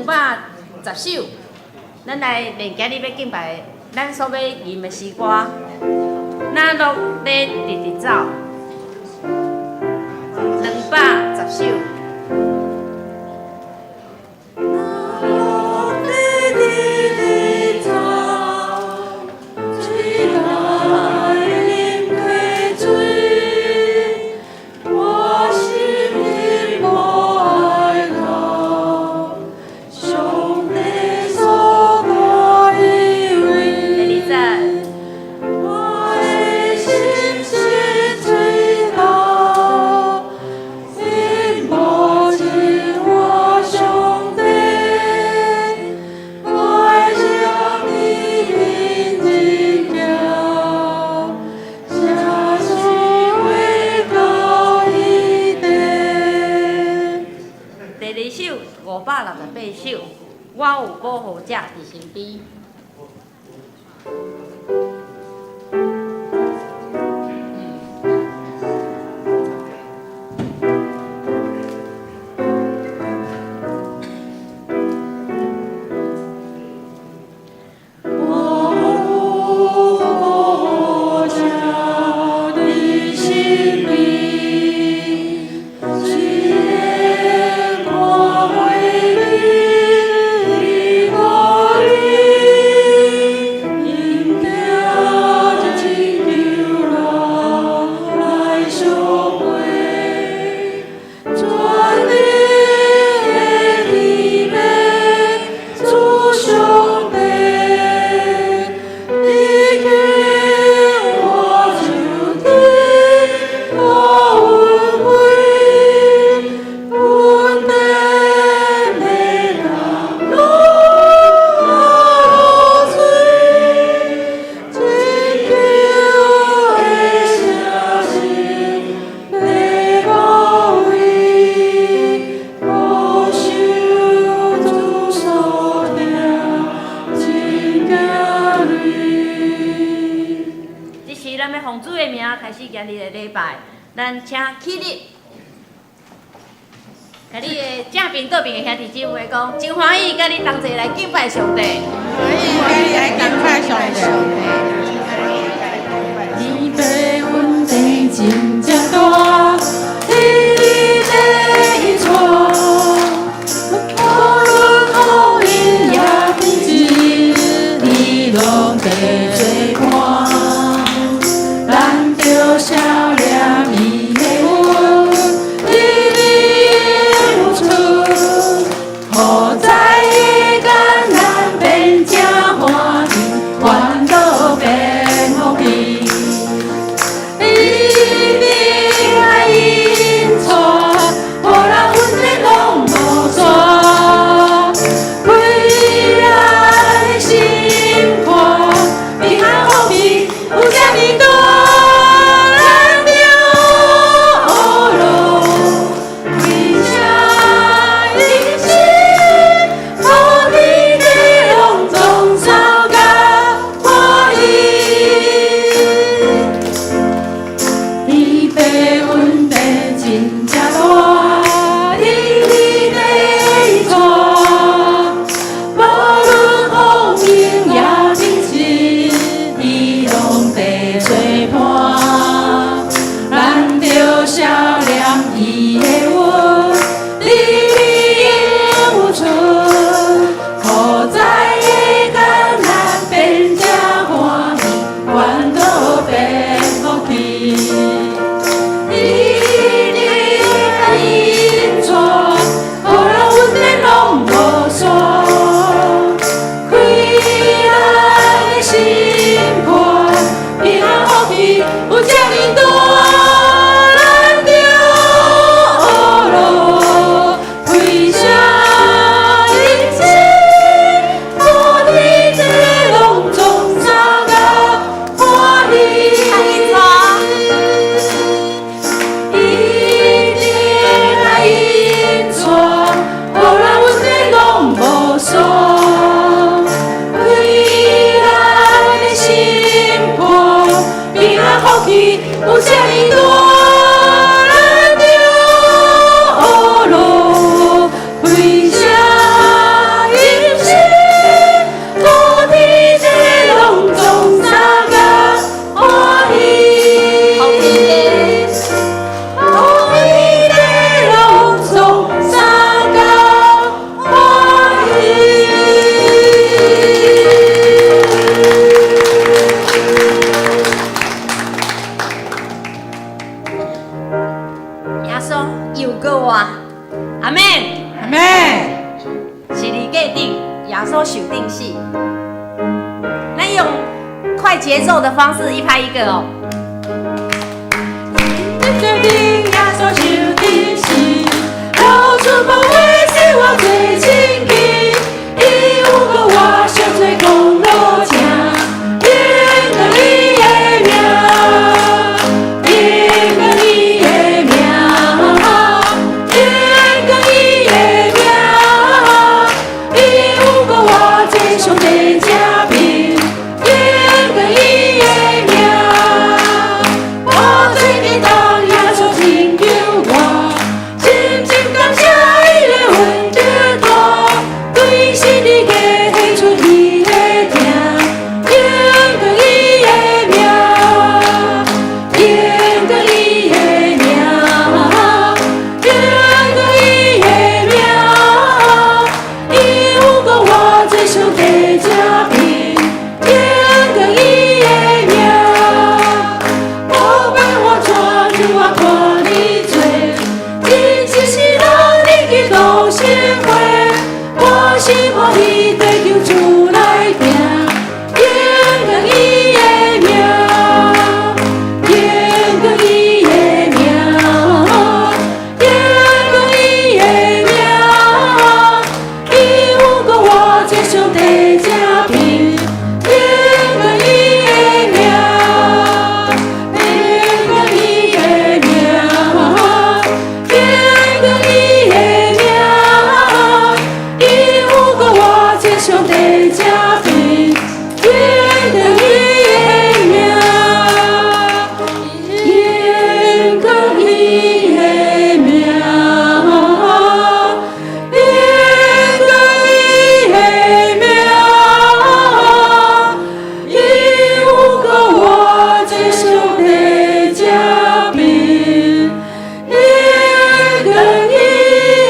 210首，咱来练今日要敬拜咱所要吟的诗歌，那乐咧直直走，210首。568首，我有保护者伫身边。奉主的名开始今日的礼拜，咱请起立，甲你的正边倒边的兄弟姊妹讲，真欢喜甲你同齐来敬拜上帝。欢喜甲你来敬拜上帝。你被阮的真正大，你的错，无论风雨也平静，你拢得最看。咱着笑脸伊的阮，你付出，好在伊艰难变正欢喜，烦恼变福气。伊的爱因耶稣受定死。咱用快节奏的方式，一拍一个哦。耶稣受定死，老主保卫是我最亲近，伊有个我上最公路正，应着你的名，应着你的名，应着你的名，伊有个我最上帝嘉宾，应着伊的名，我最近当耶稣拯救我，真真感谢伊的恩典大，对心里的献出伊的疼，应着伊的名，应着伊的名，应着伊的名，伊有个我最上帝嘉宾，应着伊的名，我被我抓住我看你做，真正是让你去到心会，我是我你对救主来拼，应着伊的名，应着伊的名，应着伊的名，伊有个我最上帝嘉宾，应着伊的名，应着伊的名，应着伊的名，伊有个我最上帝嘉宾，应着伊的名，应着伊的名，应着伊的名，伊有个我最上帝嘉宾，应着伊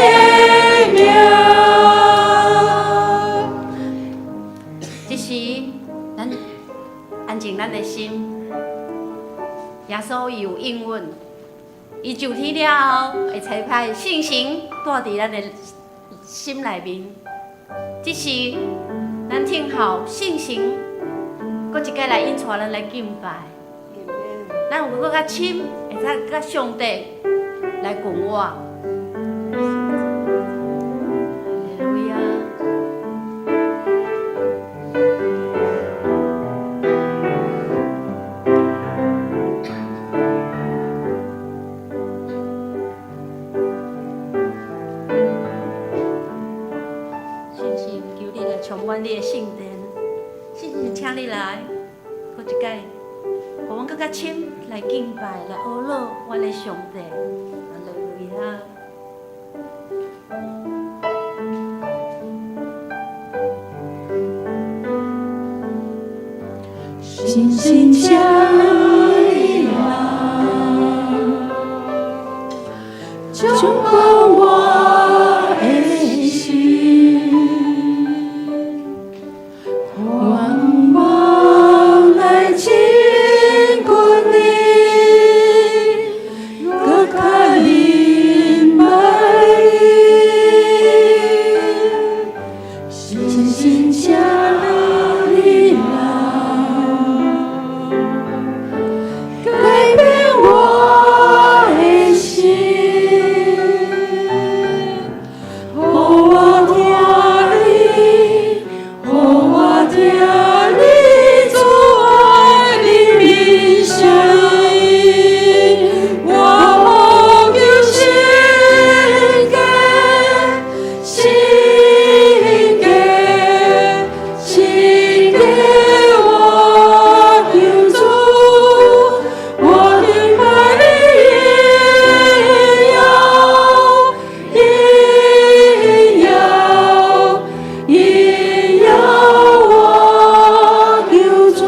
的名。这时，咱安静咱的心，耶稣有应允，伊上天了后，会差派信心带伫咱的心内面。这时，咱听候信心，搁一届来引带咱来敬拜。咱有搁较深，会使甲上帝来共我。哈利路亚。信心求你来充满你的圣殿，信心请你来，搁一届，互阮搁较深来敬拜，来阿乐阮的上帝。哈利路亚。信心将你来，充满我的心，光芒来亲近你，搁较明白你，信心将你来。改变我的心，让我听你，让我听你主爱的名声音，我求神给，神给，神给我救主。我明白也要我救主，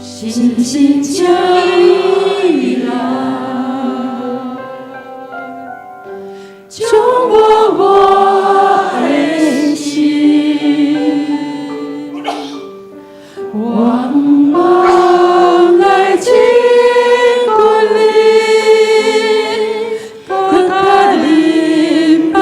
信心将你来，充满我的心。光芒来亲近你，搁较明白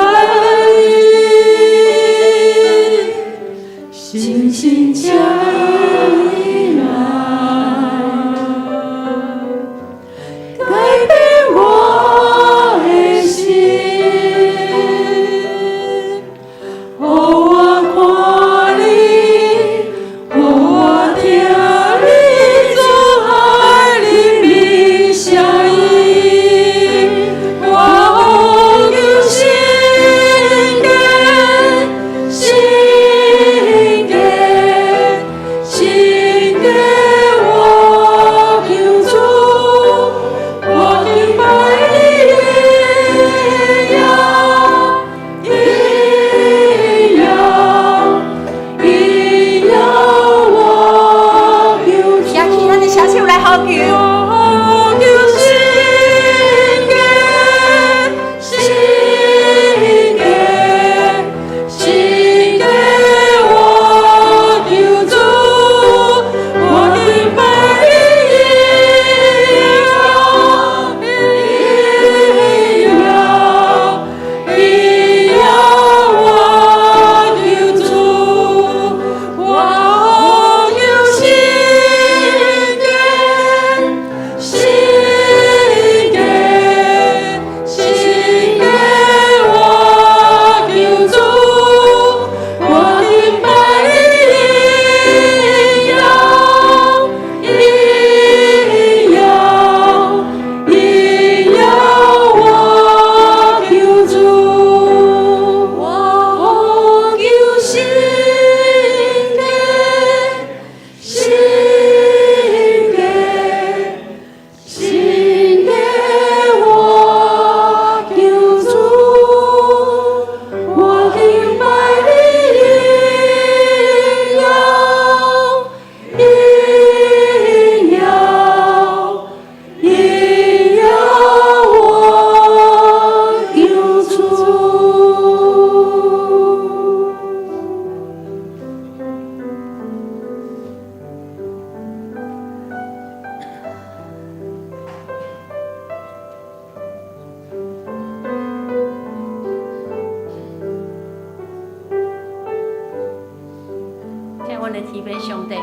阮的天父上帝，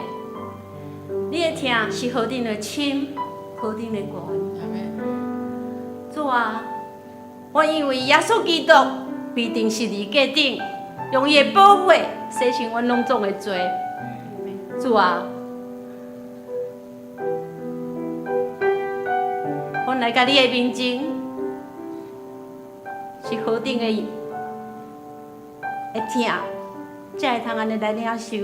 你的听是何等的深，何等的悬。主啊，我因为耶稣基督必定是你决定，用伊的宝血洗清阮拢总的罪。主啊，阮来到你的面前，是何等的痛，才会通安尼来领受。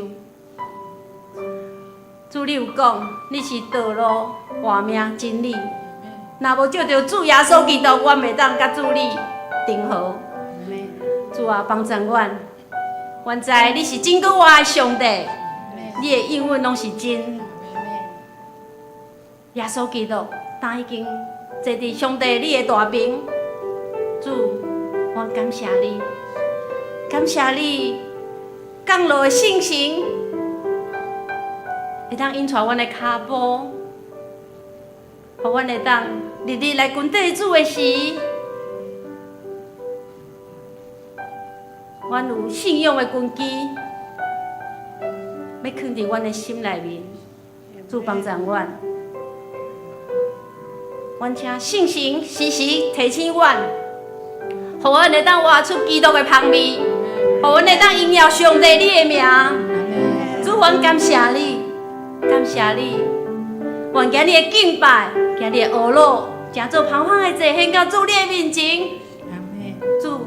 主，你有讲，你是道路、活命、真理。若无借着主耶稣基督，阮袂当甲主你定和。主啊，帮助阮，阮知你是拯救我的上帝，你的应允拢是真。耶稣基督，当已经坐伫上帝你的大名，主，我感谢你，感谢你降落的圣神，会当引带阮的脚步，互阮会当日日来军队主的时，阮有信仰的根基，要藏伫阮的心内面。主帮助阮，阮请圣神时时提醒阮，互阮会当活出基督的香味，互阮会当荣耀上帝你的名。主，阮感谢你，感谢你，愿今日的敬拜，今日的学乐，诚做芳芳的祭献到主你的面前。主，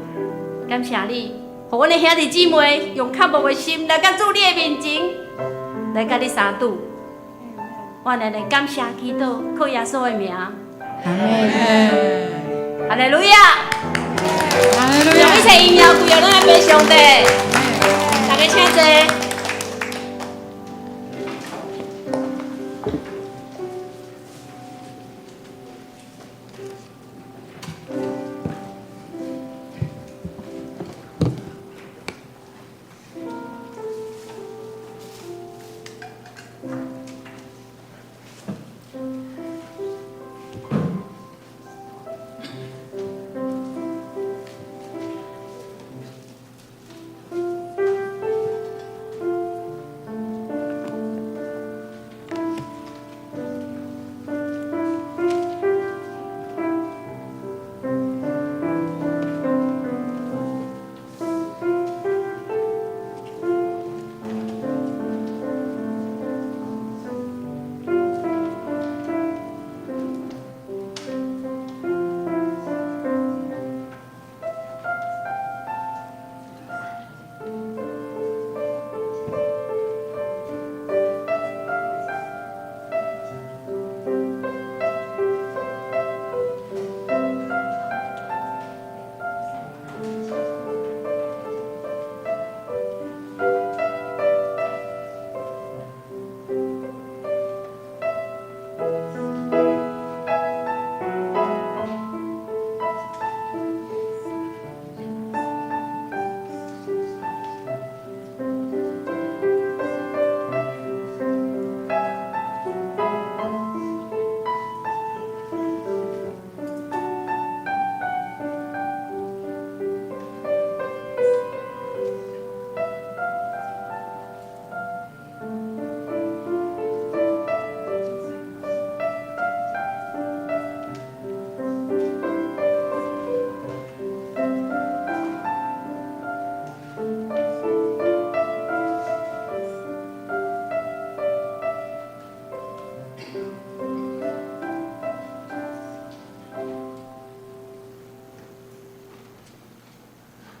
感谢你，互阮的兄弟姊妹用渴慕的心来到主你的面前，来甲你相拄。我来感谢祈祷，靠耶稣的名。阿门。哈利路亚！哈利路用一切荣耀归于咱的父上帝。大家请坐。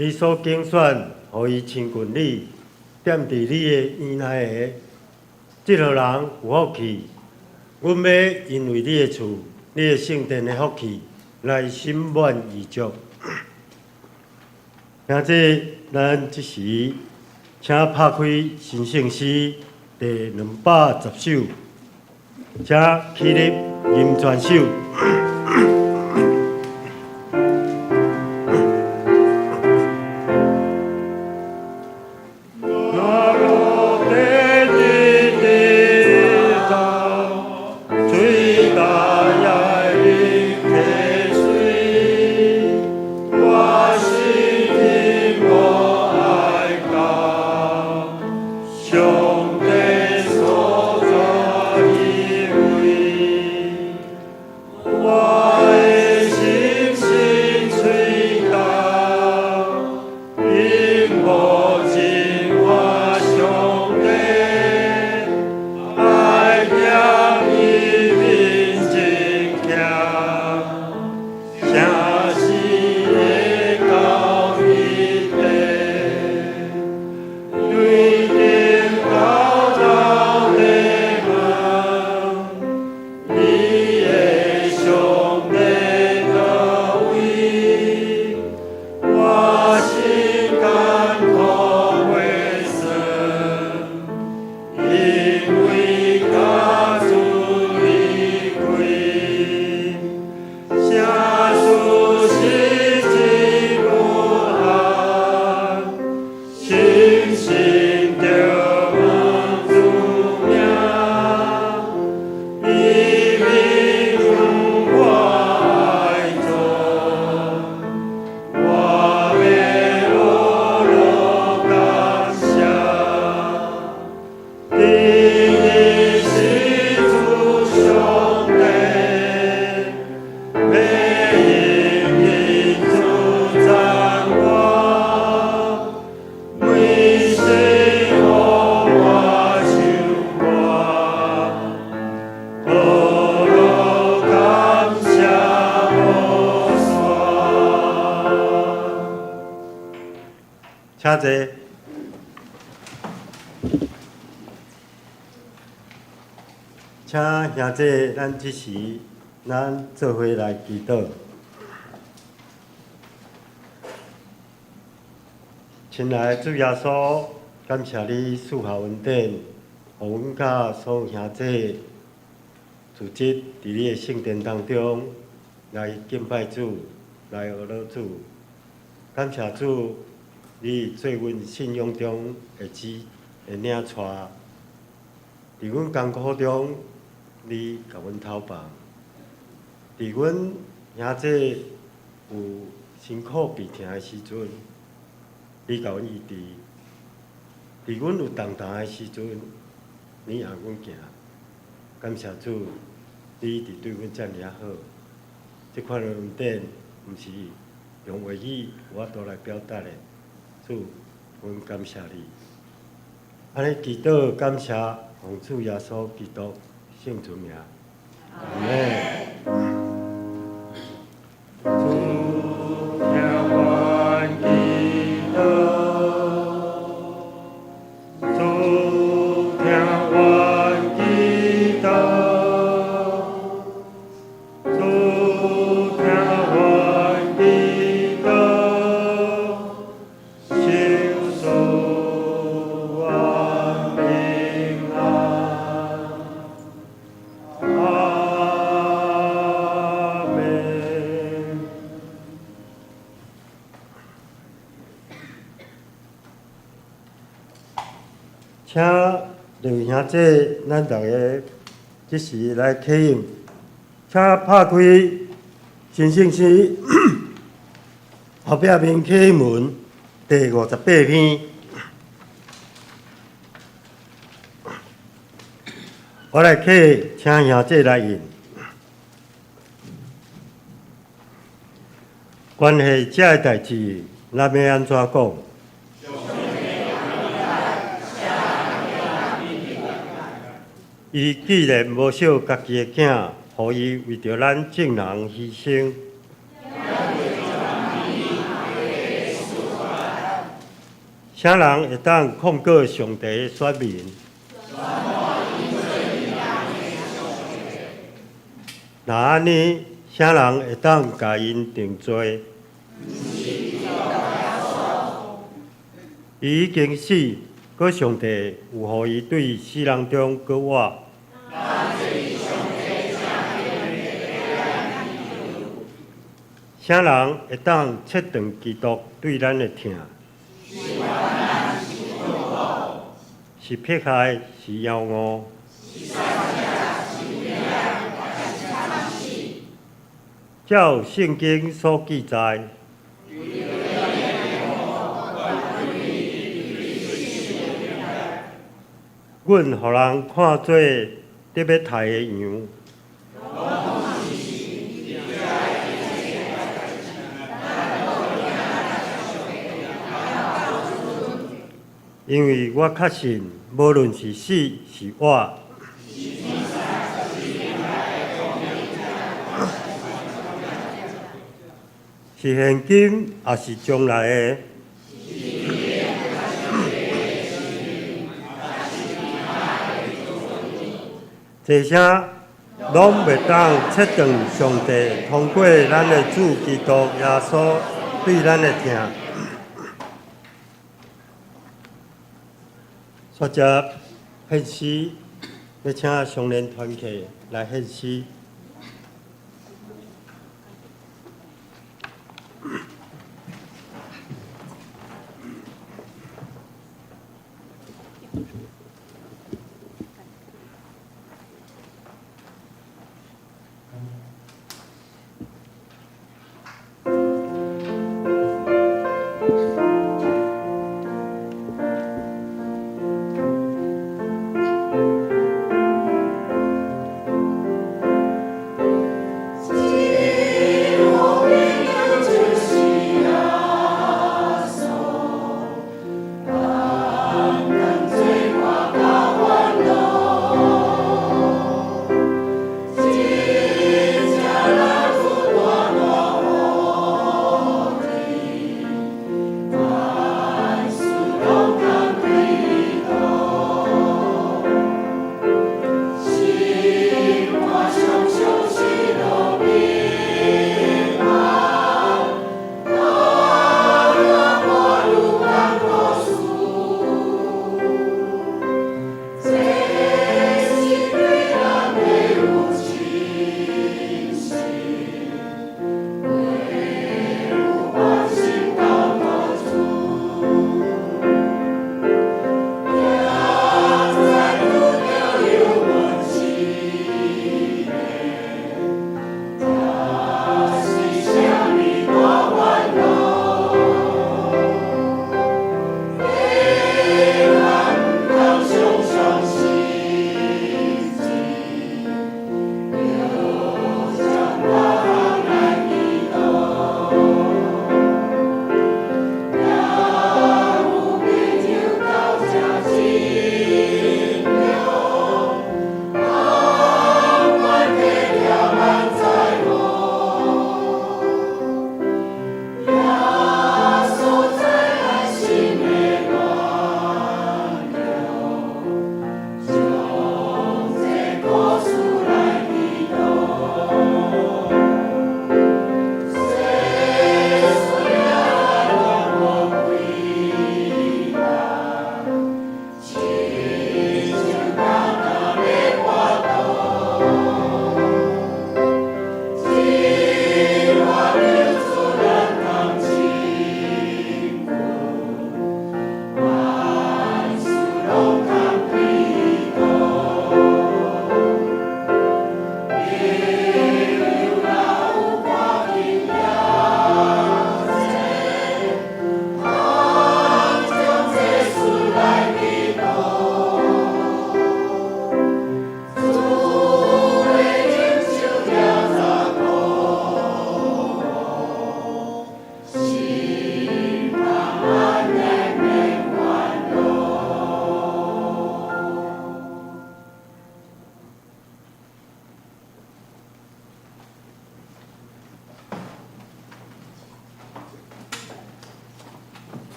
你所竞选，予伊亲近你，踮伫你的院内下，这号人有福气。阮要因为你的厝、你的圣殿的福气，来心满意足。现在咱即时，请拍开神圣诗第210首，请起立吟全首。兄请坐。请兄弟，咱即时咱做伙来祈祷。亲爱的主耶稣，感谢你赐下恩典，互阮甲所有兄弟组织伫你的圣殿当中来敬拜主，来学老主。感谢主，你做阮信仰中会领带，伫阮艰苦中，你甲阮透放；伫阮兄弟有辛苦悲痛的时阵，你甲阮医治；伫阮有重担的时阵，你让阮行。感谢主，你一直对阮遮尔啊好。即款的恩典，毋是用话语有法度来表达的。主，阮感谢你。安尼祈祷感谢，奉主耶稣基督圣主名。阿门。主听阮祈祷，主听阮祈祷，主听阮祈祷，求主愿平安。阿门。请各位兄弟，咱大家即时来启用，请拍开新圣诗后壁面启文第58篇。我来启，请兄弟来引。关系这个代志，咱要安怎讲？伊既然无惜家己的囝，互伊为着咱众人牺牲，啥人会当控告上帝的选民？那安尼，啥人会当甲因定罪？伊已经死，搁上帝有互伊对死人中搁活。啥人会当切断基督对咱的疼？是迫害，是妖恶。照圣经所记载，阮互人看做得要杀的羊。因为我确信，无论是死是活，是现今也是将来的，这些拢袂当切断上帝通过咱的主基督耶稣对咱的疼。接着献诗，要请上联团契来献诗。最光。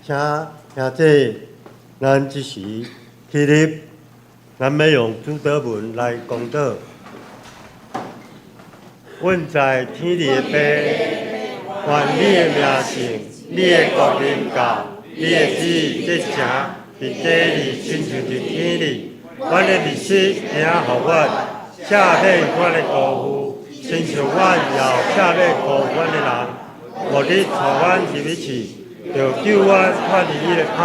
请兄弟，咱即时起立，咱要用主祷文来讲道。阮在天里的爸，愿你的名圣，你的国临到，你的旨意即成，伫地里亲像伫天里。阮的日子请互阮，赦免阮的辜负，亲像阮也有赦免辜负阮的人。无你带阮入去，就救阮脱离伊的歹，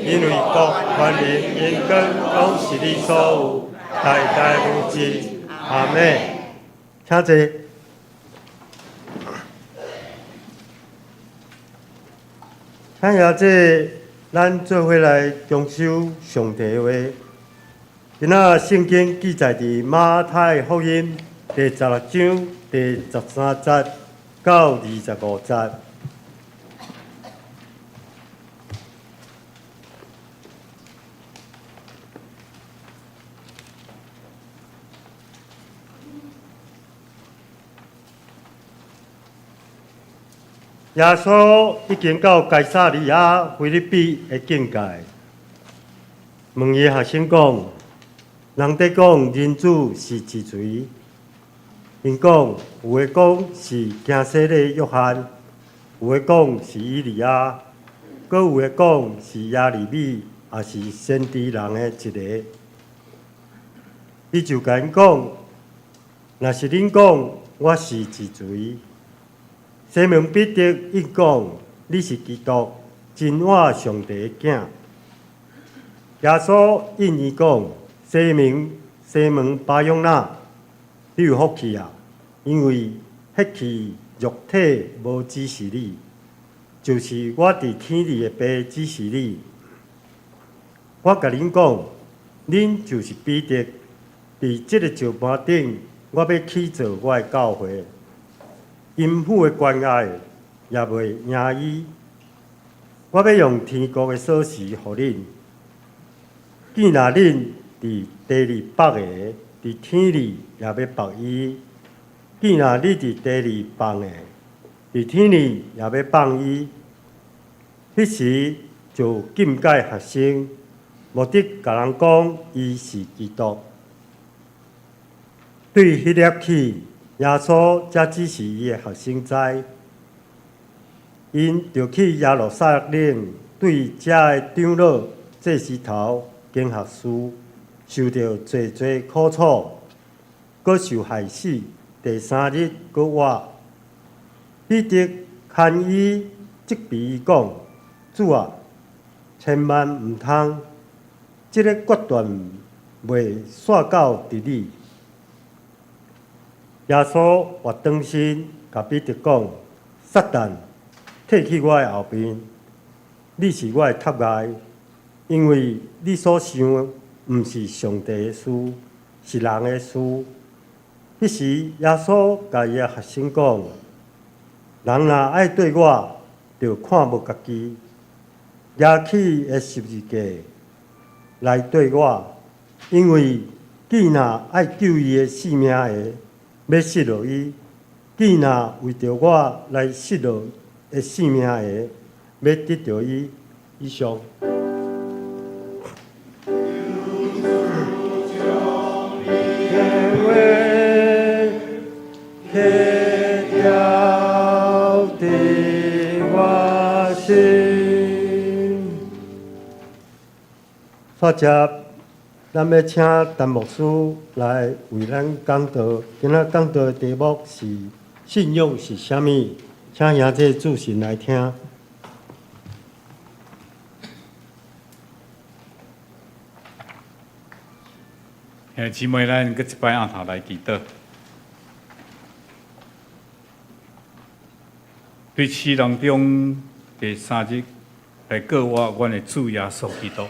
因为国、权力、荣光，拢是你所有，代代无尽。阿门。请坐。咱也这，咱做伙来共修上帝的话。今仔圣经记载伫马太福音第16章第13节到25节。耶稣已经到该撒利亚腓立比的境界，问伊学生讲：人伫讲人子是几岁？因讲有诶讲是惊死的约翰，有诶讲是以利亚，搁有诶讲是亚利米，也是先知人诶一个。伊就甲因讲：若是恁讲我是几岁？西门彼得应讲：你是基督，真活上帝的囝。耶稣应伊讲：西门巴约纳，你有福气啊！因为迄气肉体无指示你，就是我伫天里的爸指示你。我甲恁讲，恁就是彼得，伫即个石盘顶，我要起造我的教会。阴府的关爱也袂赢伊，我要用天国的锁匙互恁。既然恁伫地里绑的，伫天里也要绑伊；既然你伫地里绑的，伫天里也要绑伊。迄时就禁戒学生，目的甲人讲伊是基督。对迄粒起。耶稣才指示伊的学生知，因就去耶路撒冷，对遮的长老、祭司头、经学士，受到侪侪苦楚，搁受害死。第3日搁活。彼得牵伊责备伊讲：主啊，千万毋通，即个决断袂煞到伫你。耶稣活转身，甲彼得讲：撒旦，退去我的后边！你是我的塔碍，因为你所想毋是上帝的事，是人的事。迄时，耶稣甲伊的学生讲：人若爱对我，就看无家己，举起的十字架来对我，因为既若爱救伊的性命的。要失落伊，既若为着我来失落的性命的，要得到伊。以上。大家。咱要请陈牧师来为咱讲道。今仔讲道的题目是信仰是啥物？请兄弟主神来听。姊妹，咱搁一摆按头来祈祷。对市当中第3日来告我，阮的主耶稣基督。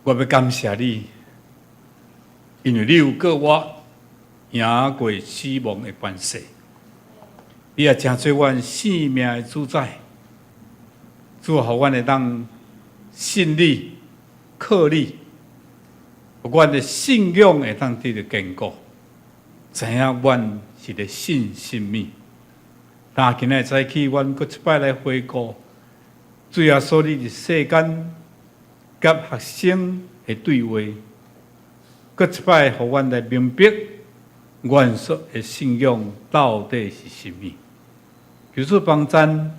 我要感谢你，因为你有告我赢过死亡的关系，你也成做阮生命的主宰。主，互阮会当信你、靠你，阮的信仰会当得到坚固，知影阮是咧信什么。但今日早起，阮搁一摆来回顾主耶稣你伫世间甲学生的对话，搁一摆互阮来明白原属的信仰到底是甚么。求主帮赞，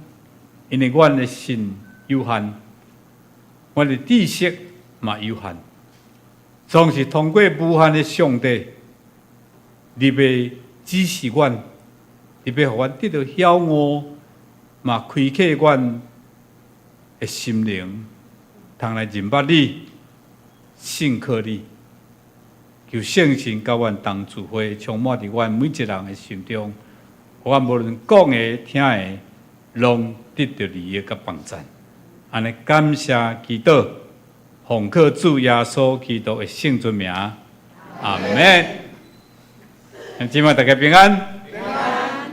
因为阮的信有限，阮的知识嘛有限，总是通过无限的上帝，你要指示阮，你要互阮得到晓悟，嘛开启阮的心灵，通来认捌你、信靠你。求圣神甲阮同聚会，充满伫阮每一人的心中。我无论讲的、听的，拢得到你的甲帮赞。安尼感谢祈祷，奉靠主耶稣基督的圣尊名，阿门。姊妹大家平安。平安。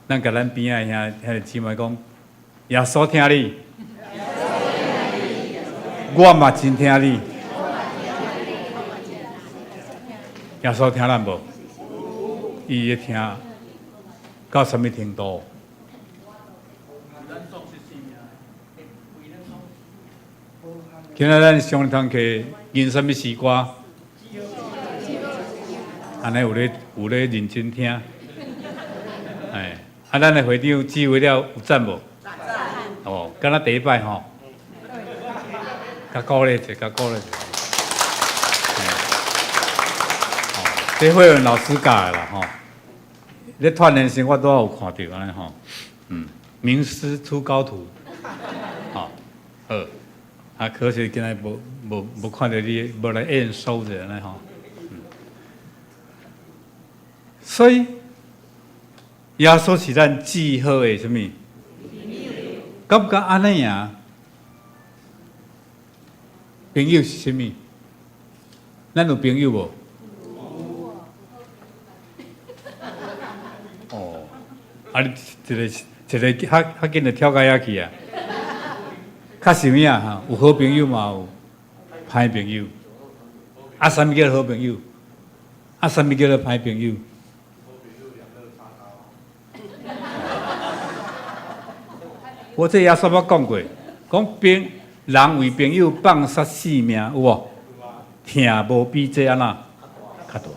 咱甲咱边仔遐个姊妹讲，耶稣听你，我嘛真听你。耶稣听咱无？伊会听。到什么程度？今仔咱上堂课吟什么诗歌？安尼有咧认真听。哎，咱的会长聚会了有赞无？赞。哦，敢若第一摆吼。较鼓励者，较鼓励者。这会员老师教的啦吼。咧团练时我都有看到安尼吼，名师出高徒，好，可惜今日无看到你，无来验收者安尼吼，所以耶稣是咱至好的什么？感觉安尼啊？朋友是什么？咱有朋友无？啊！你一个较紧就跳到遐去啊！较是物啊？哈，有好朋友嘛，有歹朋友。啊，什么叫好朋友？啊，什么叫做歹朋友？我这耶稣捌讲过，讲人为朋友放杀性命，有无？疼无比这安那较大。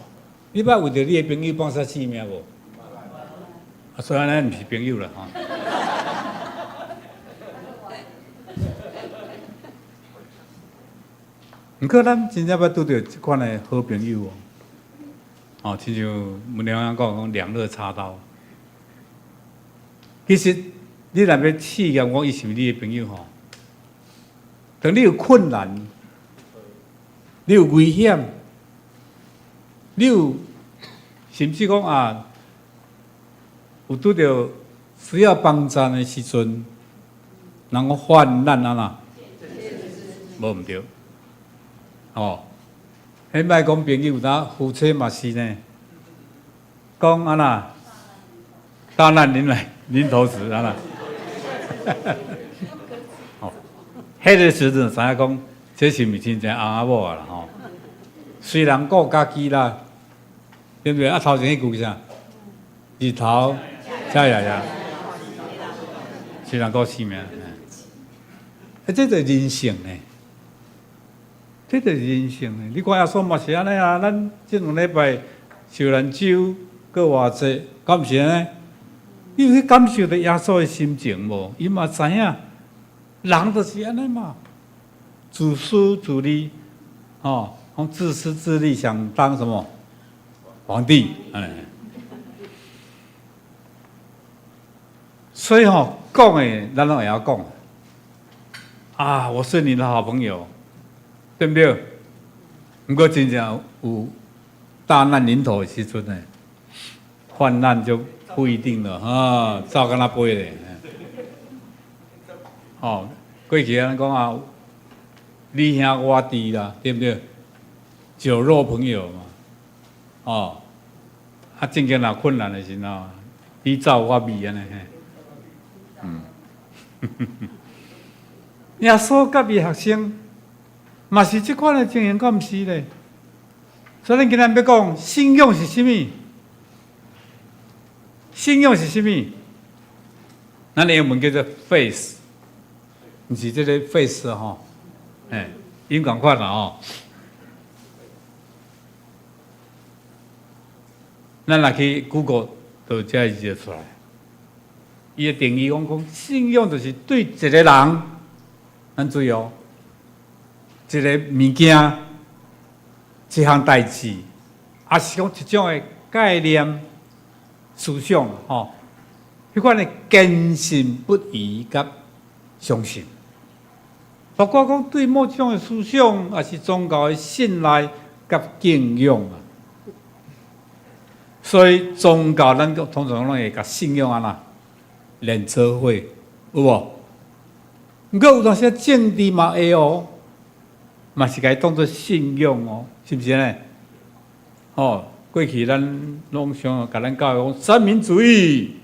你捌为着你的朋友放杀性命无？所以咱毋是朋友啦，吼。毋过咱真正要拄到即款的好朋友哦，亲像文良讲两肋插刀。其实你若要试验我，伊是你的朋友吼。当你有困难，你有危险，你有甚至讲啊。有拄到需要帮助的时阵，人讲患难安那，无毋对，哦，迄摆讲朋友，那夫妻嘛是呢，讲安那，大难临来临头时安那，哦，迄个时阵知影讲，这是毋真正翁仔某啊啦吼，虽然顾家己啦，对不对？啊，头前迄句啥？日头。加呀，虽然顾性命，这就是人性呢，这就是人性呢。你看耶稣嘛是安尼啊，咱这两礼拜受难酒，搁偌济，敢毋是安尼？你有去感受到耶稣的心情无？伊嘛知影，人就是安尼嘛，自私自利，哦，自私自利，想当什么皇帝，安尼。所以讲的咱拢会晓讲啊，我是你的好朋友，对不对？不过真正有大难临头的时阵呢，患难就不一定了啊，照跟他背咧。哦，过去咱讲啊，你兄我弟啦，对不对？酒肉朋友嘛，哦，啊，真正若困难的时候，你走我避安尼。耶稣甲伊学生，嘛是即款的情形，敢毋是咧？所以咱今日要讲信仰是啥物？信仰是啥物？咱的英文叫做 faith。毋是这个 face 吼，因共款啦吼。咱若去 Google 就这会写出来。伊的定义讲信用就是对一个人，咱注意哦，一个物件、一项代志，也是讲一种的概念、思想吼，迄款的坚信不疑甲相信，包括讲对某种的思想，也是宗教的信赖甲敬仰啊。所以宗教咱通常拢会甲信仰啦连做伙，有无？毋过有当时政治嘛会哦，嘛是甲伊当作信仰哦，是毋是呢？哦，过去咱拢想甲咱教育讲三民主义，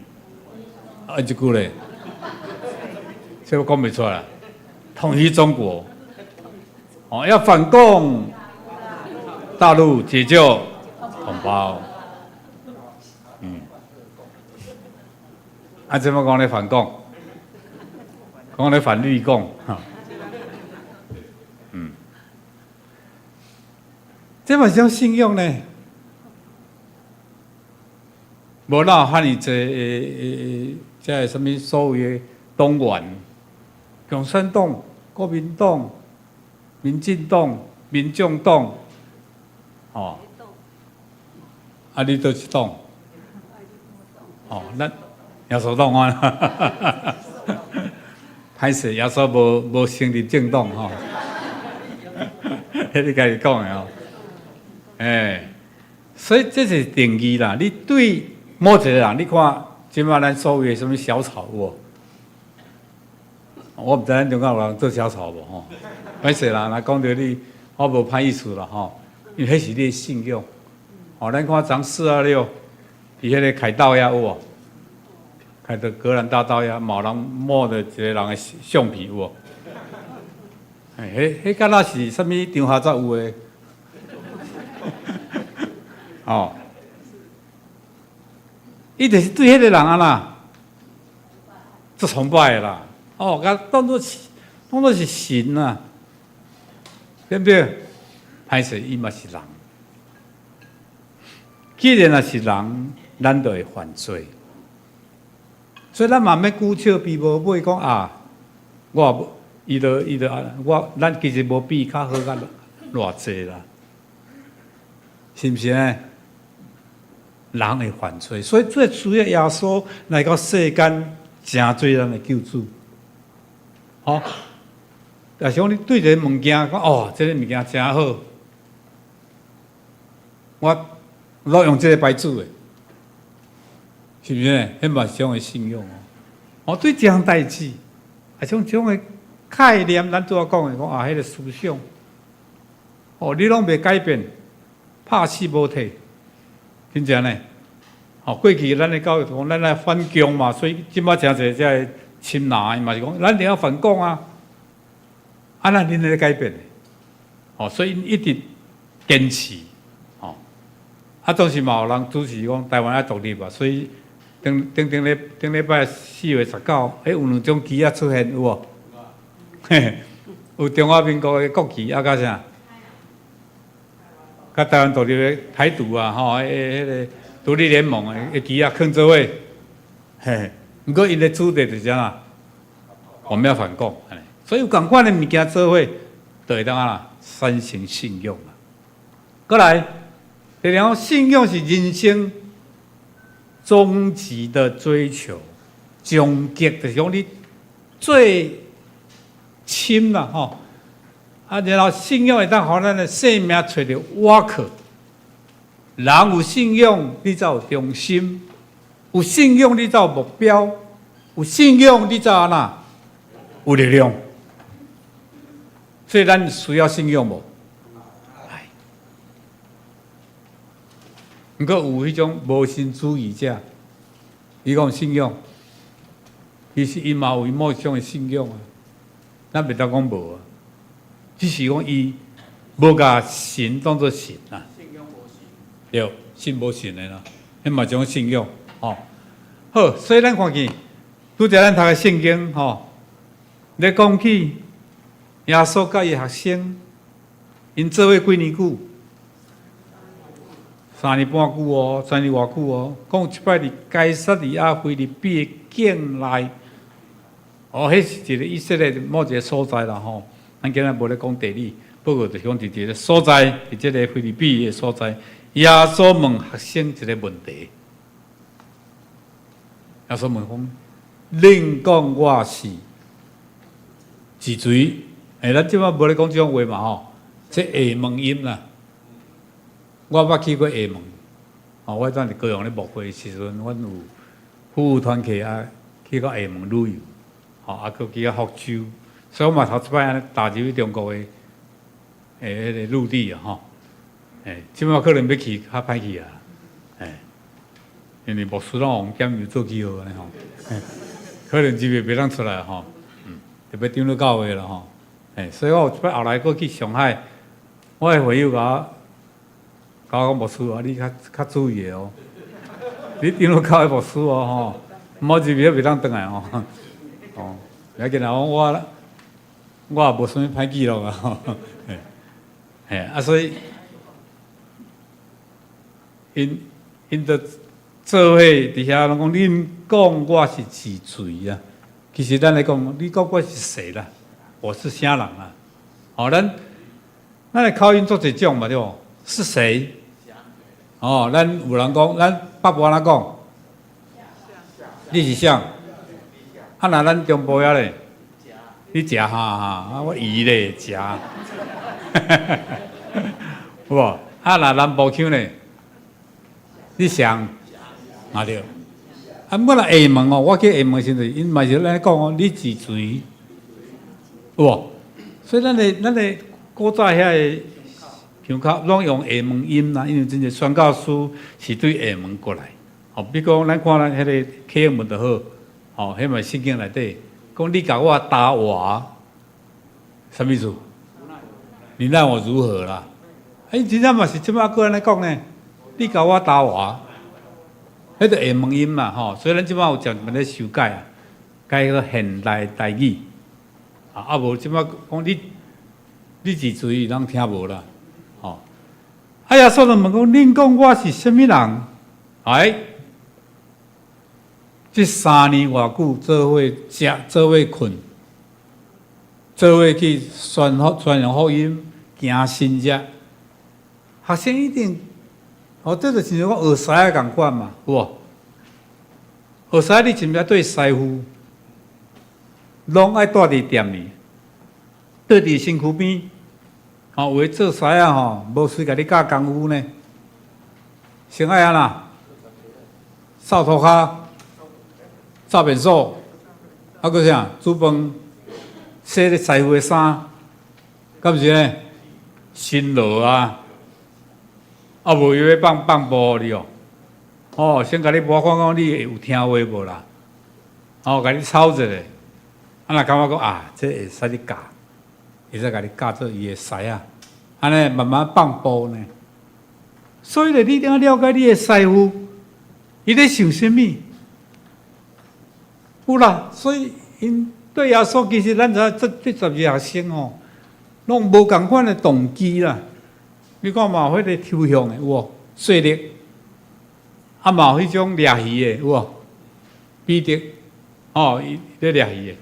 一句咧，这我讲袂出来，统一中国，哦，要反共，大陆解救同胞。怎么讲咧？反共，讲咧反绿共，这嘛是种信仰呢？无哪有遐尼济这什么所谓的党员，共产党、国民党、民进党、民众党，哦，你倒一党？哦，咱。耶稣党啊，歹势，耶稣无成立政党吼，迄你家己讲的哦，所以这是定义啦。你对某一个人，你看即摆咱所谓的什么小草有？我毋知咱中国有人做小草无吼？歹势啦，若讲到你，我无歹意思啦吼，因为迄是你的信仰。哦，咱看张426，伫迄个凯道遐有无？开到格兰大道遐，某人摸着一个人的橡皮有无？迄敢若是啥物场合才有诶？哦，伊就是对迄个人啊啦，做崇拜啦，哦，甲当作是神啊，对不对？歹势，伊嘛是人。既然也是人，咱就会犯罪。所以咱嘛免久笑比无买讲啊，伊就咱其实无比较好甲偌济啦，是毋是呢？人会犯罪，所以最需要耶稣来到世间，成做咱的救主。好，但是讲你对一个物件讲哦，这个物件真好，我用这个牌子的。是不是呢？迄嘛是种的信用哦。哦，对这项代志，啊，种的概念，咱拄仔讲的，讲啊，迄个思想，哦，你拢袂改变，拍死无退，真正呢。哦，过去咱的教育讲，咱来反共嘛，所以即摆诚侪这亲拿嘛是讲，咱一定要反共啊。啊，咱恁咧改变的，哦，所以一直坚持，哦，啊，当时嘛有人主持讲台湾要独立啊，所以。顶礼拜4月19，有2种旗仔出现有无？有中华民国的国旗，啊，甲啥？甲台湾独立的台独啊，吼，迄个独立联盟的旗仔放做伙。嘿，不过因的主题就是啥？我们要反共，所以有共款的物件做伙，就会当啦产生信用啦。过来，第二，信用是人生终极的追求，终极就是讲你最深啦吼，啊，然后信仰会当互咱的生命找到依靠。人有信仰，你才有中心；有信仰，你才有目标；有信仰，你才有哪有力量。所以咱需要信仰无？不过有迄种无神主义者，伊讲信仰，其实伊嘛有伊某种的信仰啊，咱袂当讲无啊，只是讲伊无甲神当作神啊。信仰无神。对，信无神的啦，迄嘛种信仰吼。好，所以咱看见，拄则咱读的圣经吼，咧讲起耶稣甲伊学生，因做伙几年久？3年半久哦，3年偌久哦。讲一摆伫该撒利亚腓立比的境内，迄是一个以色列某一个所在啦吼。咱今日无咧讲地理，不过就讲伫一个所在，伫即个腓立比的所在，耶稣问学生一个问题。耶稣问讲：恁讲我是是谁？咱即摆无咧讲即种话嘛吼，这下问音啦。我捌去过下问，我当伫高雄咧牧会时阵，阮有服务团契啊，去到下问旅游，去去到福州，所以我嘛头一摆安尼踏入去中国的迄个陆地啊吼，即摆可能要去较歹去啊，因为牧师拢用减油做记号安尼吼，可能真袂当出来吼，特别长老教会啦吼，所以我有一摆后来过去上海，我的会友甲我牧师啊，你较注意哦，你长老教会牧师哦吼，莫一袂袂当转来哦，要紧啦，我也无啥物歹记录啊吼，所以因着做伙伫遐拢讲，恁讲我是谁啊？其实咱来讲，你讲我是谁啦？我是啥人啊？咱的口音做一种嘛，对不？是谁？咱有人讲，咱北部安怎讲？你是啥？那咱中部遐咧？你食哈？我鱼咧食，有无？那南部腔咧？你上对。我来下问我去下问时阵，因嘛是咱讲哦，你是谁？有无？所以咱的古早遐个腔口拢用下问音啦，因为真正宣教师是对下问过来。比如讲，咱看咱迄个启文就好，迄嘛圣经内底讲你甲我答话，什么意思？你奈我如何啦？真正嘛是即摆个安尼讲呢？你甲我答话，迄个下问音嘛所以咱即摆有渐渐咧修改啊，改个现代台语。无即摆讲你是谁，人听无啦，耶稣就问讲，恁讲我是甚物人？这3年偌久做伙食，做伙困，做伙去宣扬福音，行神迹，学生一定，这就是讲学师仔共款嘛，有无？学师仔你真正对师傅，拢爱住伫店里，住伫身躯边，有诶做师仔无随甲你教功夫呢，先爱安那，扫涂骹。照便所，搁啥？煮饭、洗咧师傅的衫，敢毋是呢？新罗啊，无伊要放布你先甲你摸看看你有听话无啦？甲你操一下，若感觉讲这会使你教，会使甲你教做伊的师啊，安尼慢慢放布呢。所以咧，你一定要了解你的师傅，伊咧想啥物？有啦，所以因对耶稣其实咱这12个学生拢无共款的动机啦。你看嘛，迄个抽象的有无？细力，嘛有迄种掠鱼的有无？彼得，伊咧掠鱼的，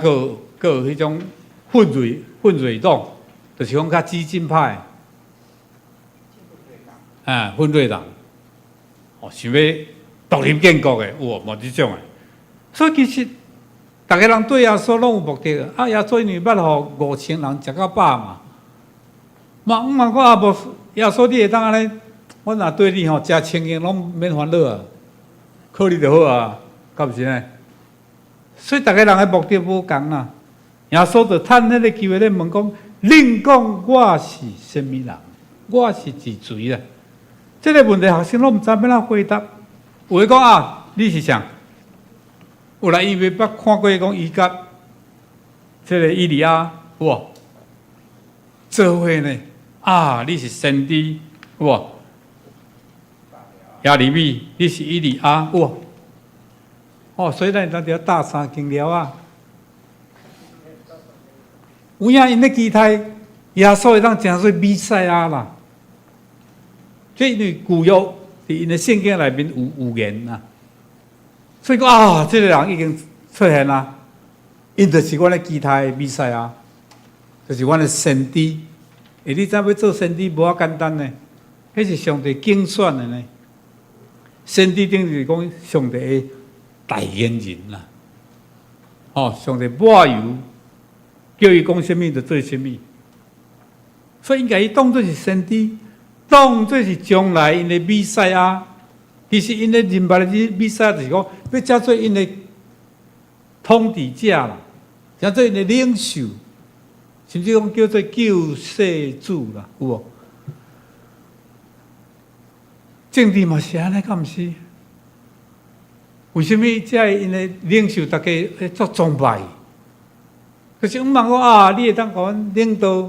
有迄种混锐党，就是讲较激进派，混锐党，想要独立建国的有无即种的？所以其实，大家人对耶稣拢有目的啊！耶稣因为捌互5000人食到饱嘛，嘛讲无耶稣你会当安尼，我若对你食清净拢免烦恼啊，靠你就好啊，敢毋是呢？所以大家人的目的无共啦。耶稣就趁迄个机会咧问讲：恁讲我是甚物人？我是谁啦？这个问题学生拢毋知要怎回答。有诶讲你是啥？有来因为捌看过讲伊甲这个以利亚有无做伙呢？你是先知有无？亚利米，你是以利亚有无？所以咱当条大三经了有影因咧期待耶稣会当成做弥赛亚啦。这因为旧约伫因的圣经内面有言呐，所以讲啊，这个人已经出现啦。因就是阮咧期待的弥赛亚，就是阮的先知。你知要做先知无遐简单呢？迄是上帝竞选的呢。先知等于讲上帝的代言人啦。上帝抹油，叫伊讲什么就做什么。所以应该伊当作是先知，当作是将来因的弥赛亚。其实因的认白的弥赛亚就是讲要叫做因的统治者啦。像做因的领袖，甚至讲叫做救世主啦，有无？政治嘛是安尼，敢毋是？为什么这因的领袖大家会作崇拜？就是毋茫讲啊，你会当甲阮领导，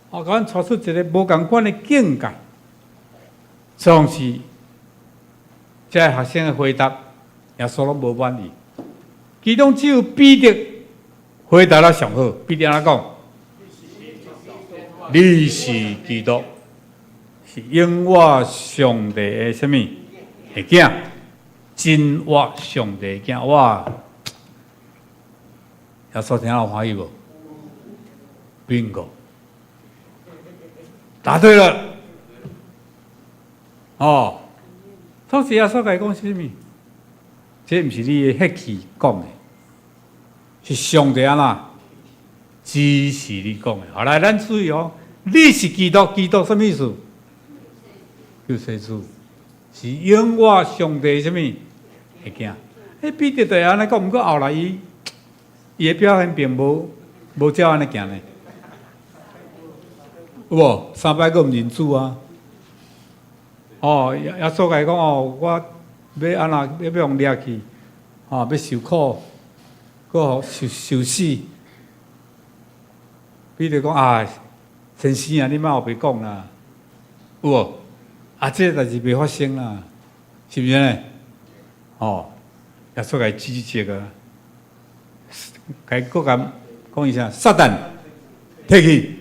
甲阮带出一个无共款的境界。总是这学生的回答，耶稣拢无满意，其中只有彼得。回答得上好，必定安讲，你是基督，是永活上帝的什么的囝，真活上帝的囝。哇！耶稣听了欢喜无 ？bingo， 答对了。当时耶稣甲伊讲什么？这毋是你的血气讲的。是上帝安那指示你讲的。后来咱注意哦，你是基督，基督什么意思？救世主，是永活上帝什么的囝？彼得就安尼讲，毋过后来伊的表现并无照安尼行呢。有无？300个毋认主啊！耶稣甲伊讲我要安那要用掠去，要受苦。个受死，彼得讲先生啊，你莫后别讲啦，有无？这个代志袂发生啦，是毋是呢？耶稣来指责啊，该个讲一下，撒旦摕去，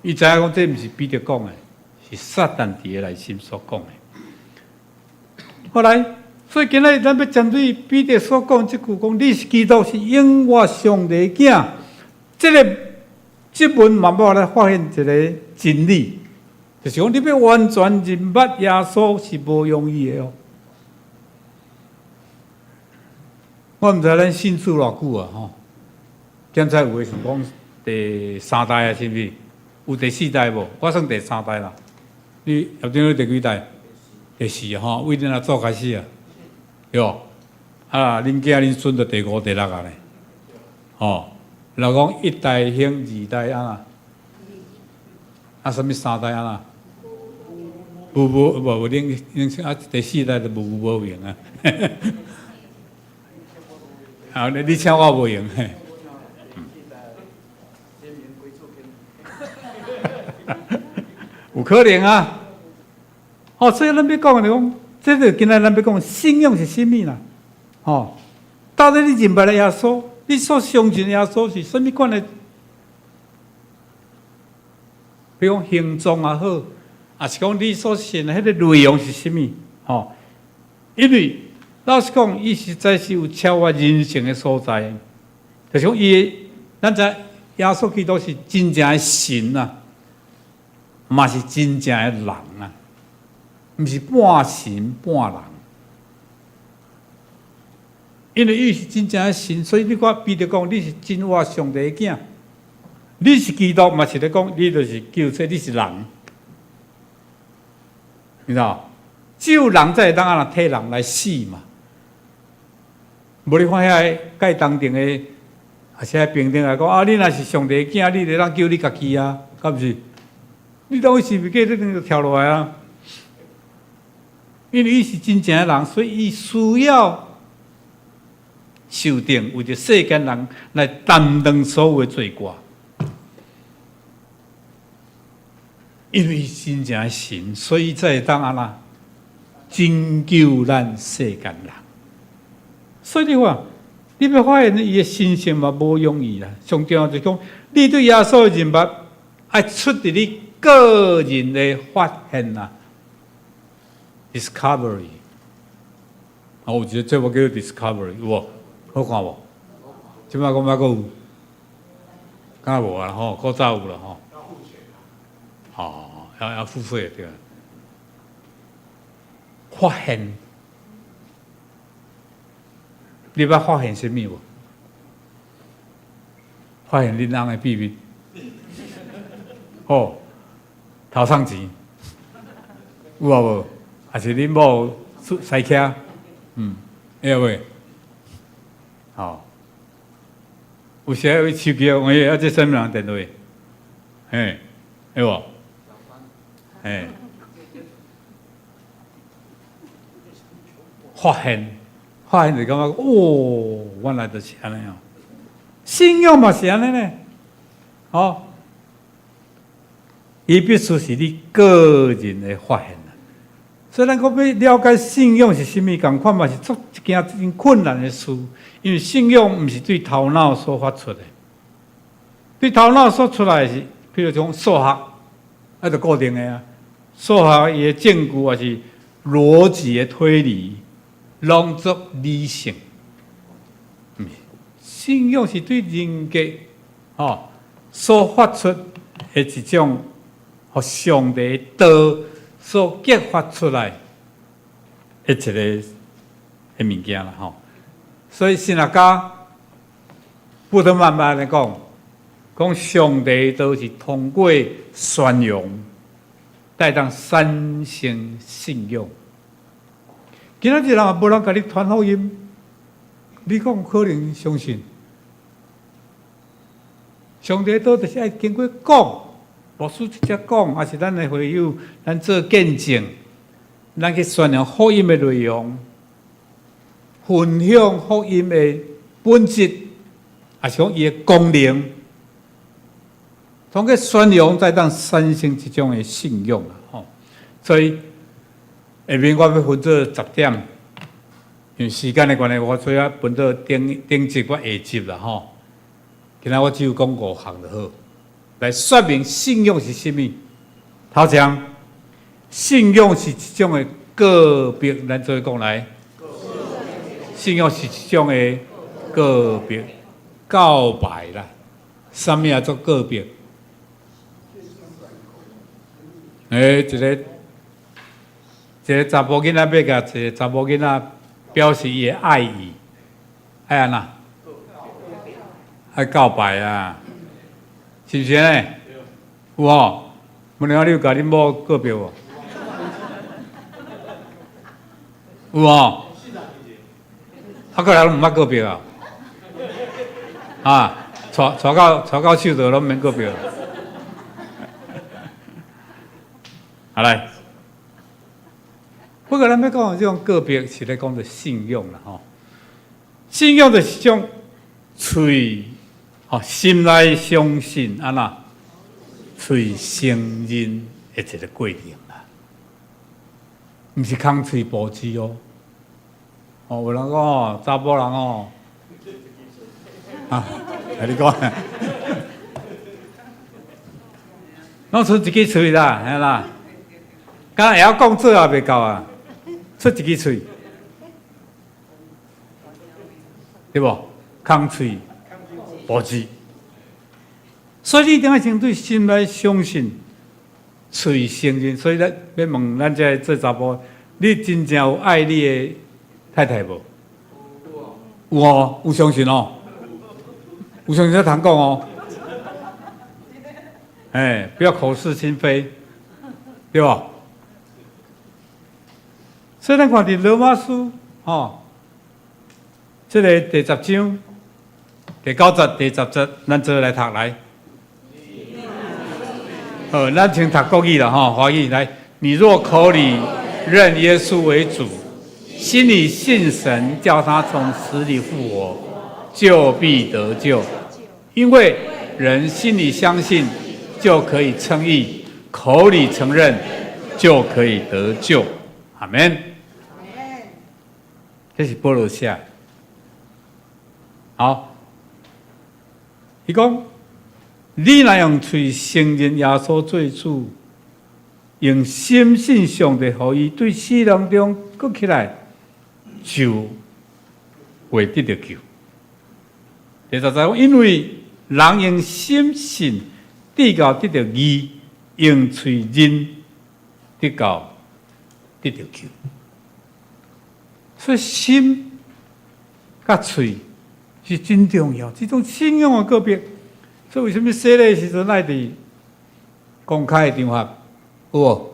伊知影讲这毋是彼得讲的，是撒旦伫个内心所讲的。后来。所以今日咱要针对彼得所讲这句讲，你是基督，是永活上帝的囝。这文慢慢来发现一个真理，就是讲你要完全认捌耶稣是无容易的哦。我毋知咱信主偌久啊现在有诶是讲第3代啊，是毋是？有第4代无？我算第3代啦。你后头你第几代？第4啊，为恁阿做开始啊。哟，恁囝恁孙就第5、第6啊咧，若讲1代兴2代安那，什么3代安那，无恁第4代就无用啊，你请我无用嘿，有可能啊，所以咱要讲的讲。这就今仔咱要讲信仰是甚物啦？到底你认捌了耶稣，你所相信耶稣是甚物款的？比如讲形状也好，也是讲你所信的迄个内容是甚物？因为老实讲，伊实在是有超越人性的所在，就是讲咱知耶稣基督是真正的神啊，嘛是真正的人啊。毋是半神半人，因为伊是真正的神，所以你看彼得讲你是真活上帝的囝，你是基督，嘛是咧讲你就是救世，你是人，你知道？只有人才会当安那替人来死嘛。无你看遐甲伊同定的，而且平等来讲你若是上帝的囝，你就当救你家己啊，敢毋是？你当伊是袂记，你就跳落来啊。因为伊是真正的人，所以伊需要受定，为着世间人来担当所有的罪过。因为伊真正的神，所以才会当安那拯救咱世间人。所以你看，你要发现伊的心性嘛无容易啦。上重要就是讲，你对耶稣的认捌，爱出自你个人的发现啦 ，discovery。啊，我觉得这我叫 discovery， 有无？好看无？即摆讲还有，敢无啊？吼，古早有啦吼。哦，要付费对啊。发现，你捌发现什么无？发现恁翁的秘密。哦，头送钱，有啊无？还是恁某塞车？会袂？好，有时会手机喂，啊，这什么人电话？嘿，会无？嘿，发现就感觉哦，原来就是安尼哦。信仰嘛是安尼呢，哦，伊必须是你个人的发现。所以咱讲要了解信仰是甚物共款嘛，是做一件真困难的事。因为信仰毋是对头脑所发出的，对头脑所出来的是，譬如讲数学，那就固定的啊。数学伊的证据也是逻辑的推理，拢作理性。信仰是对人格所发出的一种，和上帝的道所激发出来的一个物件啦吼。所以神学家不得慢慢的讲上帝都是通过宣扬，带动产生信仰。今仔日人也无人甲你传福音，你讲可能相信？上帝都就是爱经过讲，牧师直接讲，还是咱的会友，咱做见证，咱去宣扬福音的内容，分享福音的本质，也是讲伊的功能，通过宣扬再当产生这种的信仰啦，吼。所以下面我要分做10点，因为时间的关系，我所以要分做顶集我下集啦，吼。今仔我只有讲5项就好，来说明信仰是甚物。头前，信仰是一种的个别，咱做讲来，信仰是一种的个别告白啦。什么叫做个别？一个查甫囡仔要甲一个查某囡仔表示伊的爱意，爱安那？爱告白啊，是不是呢？有哦，问你有甲恁某告别无？有哦，啊，个人拢毋捌告别啊？啊，带到手头拢免告别。好来，不过咱要讲这种个别是咧讲的信用啦吼，信用就是一种嘴。心内相信安那，嘴承认的一个过程啦，毋是空嘴保持哦。有人讲查甫人你讲，拢出一支嘴啦，吓啦，敢会晓讲做也袂够啊，出一支嘴，对无？空嘴。保持，所以你一定要先对心来相信，嘴承认。所以咱要问咱这做查甫，你真正有爱你的太太无？有哦，有相信哦，有相信才通讲哦。不要口是心非，对吧？所以咱看伫罗马书这个第10章。第9节、第10节，咱做来读来。咱先读国语了哈，华语来。你若口里认耶稣为主，心里信神，叫他从死里复活，就必得救。因为人心里相信，就可以称义；口里承认，就可以得救。阿们。这是保罗写。好，伊讲，你若用嘴承认耶稣做主，用心信上帝，互伊对死人中搁起来，就会得到救。第十讲，因为人用心信，得到得到义；用嘴认，得到得到救。所以心甲嘴是真重要，这种信仰的个别。所以为什么洗礼时阵爱伫公开的场合，有无？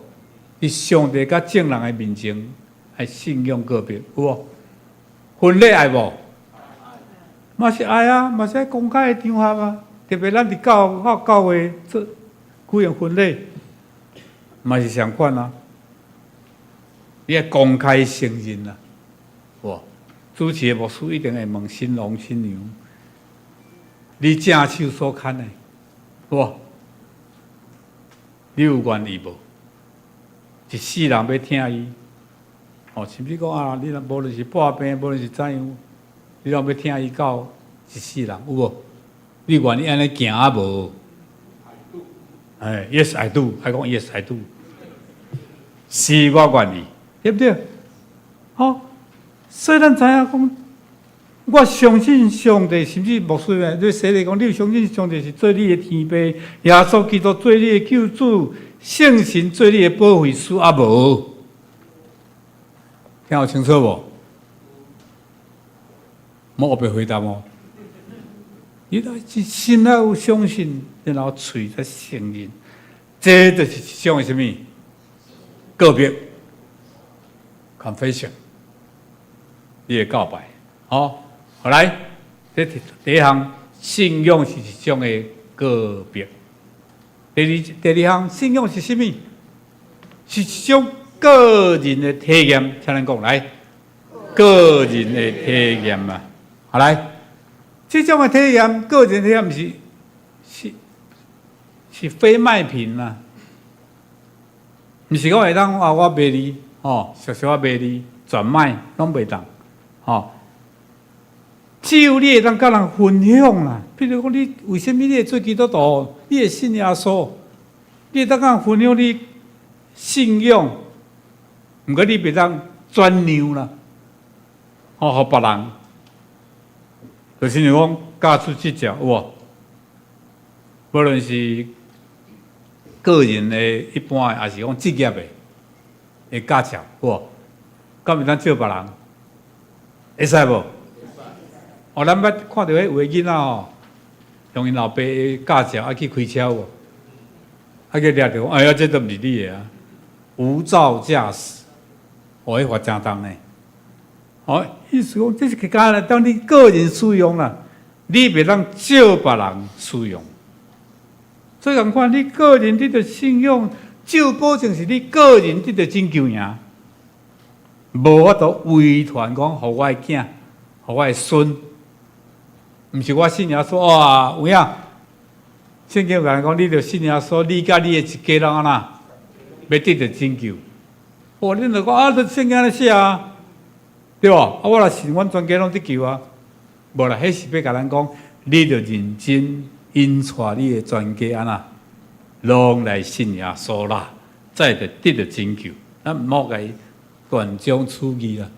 伫上帝甲众人的面前，爱信仰个别，有无？婚礼爱无？嘛是爱啊，嘛是爱公开的场合啊。特别咱伫教会做举行婚礼，嘛是相款啊。你爱公开承认啊，有主持的牧师一定会问新郎新娘，你正手所牵的，有你有愿意无？一世人要听伊，甚至讲啊，你若无论是破病，无论是怎样，你若要听伊到一世人，有无？你愿意安尼行啊无？Yes I do， 还讲 Yes I do， 是我愿意，对不对？所以咱知影讲，我相信上帝，甚至牧师们对洗礼讲，你相信上帝是做你的天父，耶稣基督做你的救主，圣神做你的保惠师啊无？听有清楚无？莫别回答哦。你来是心内有相信，然后嘴才承认，这就是一种什么？告别 confession， 你的告白。好，来，第一项信仰是一种的告别。第二项信仰是什么？是一种个人的体验。才能讲来，个人的体验嘛。好来。这种的体验，个人体验是非卖品啊，毋是讲会当啊，我卖你小小啊卖你转卖拢袂当，只有你会当甲人分享啦。比如讲，你为什么你会做基督徒？你会信耶稣？你会当甲人分享你信仰，毋过你袂当转让啦，互别人。就是你讲教出这条有无？无论是个人的、一般的，还是讲职业的教条，有无？敢会当借别人？会使无？咱捌看到迄有个囡仔用因老爸的教条去开车无？去掠着讲，哎呀，这都毋是你的啊！无照驾驶，迄罚真重呢。意思讲，这是个干了，当你个人使用啦，你别当借别人使用。所以讲看，你个人你的信仰，就保证是你个人你的真救赢，无法度遗传讲，互我的囝，互我的孙，毋是我信耶稣哇，有影？圣经有人讲，你着信耶稣，你甲你的一家人安那，要得到真救。恁就讲啊，这圣经咧写啊。对吧？我若信，阮全家拢得救啊！无啦，迄是要甲咱讲，你着认真引带你的全家安那，拢来信耶稣啦，才会得到真救。咱毋好甲伊断章取义啦。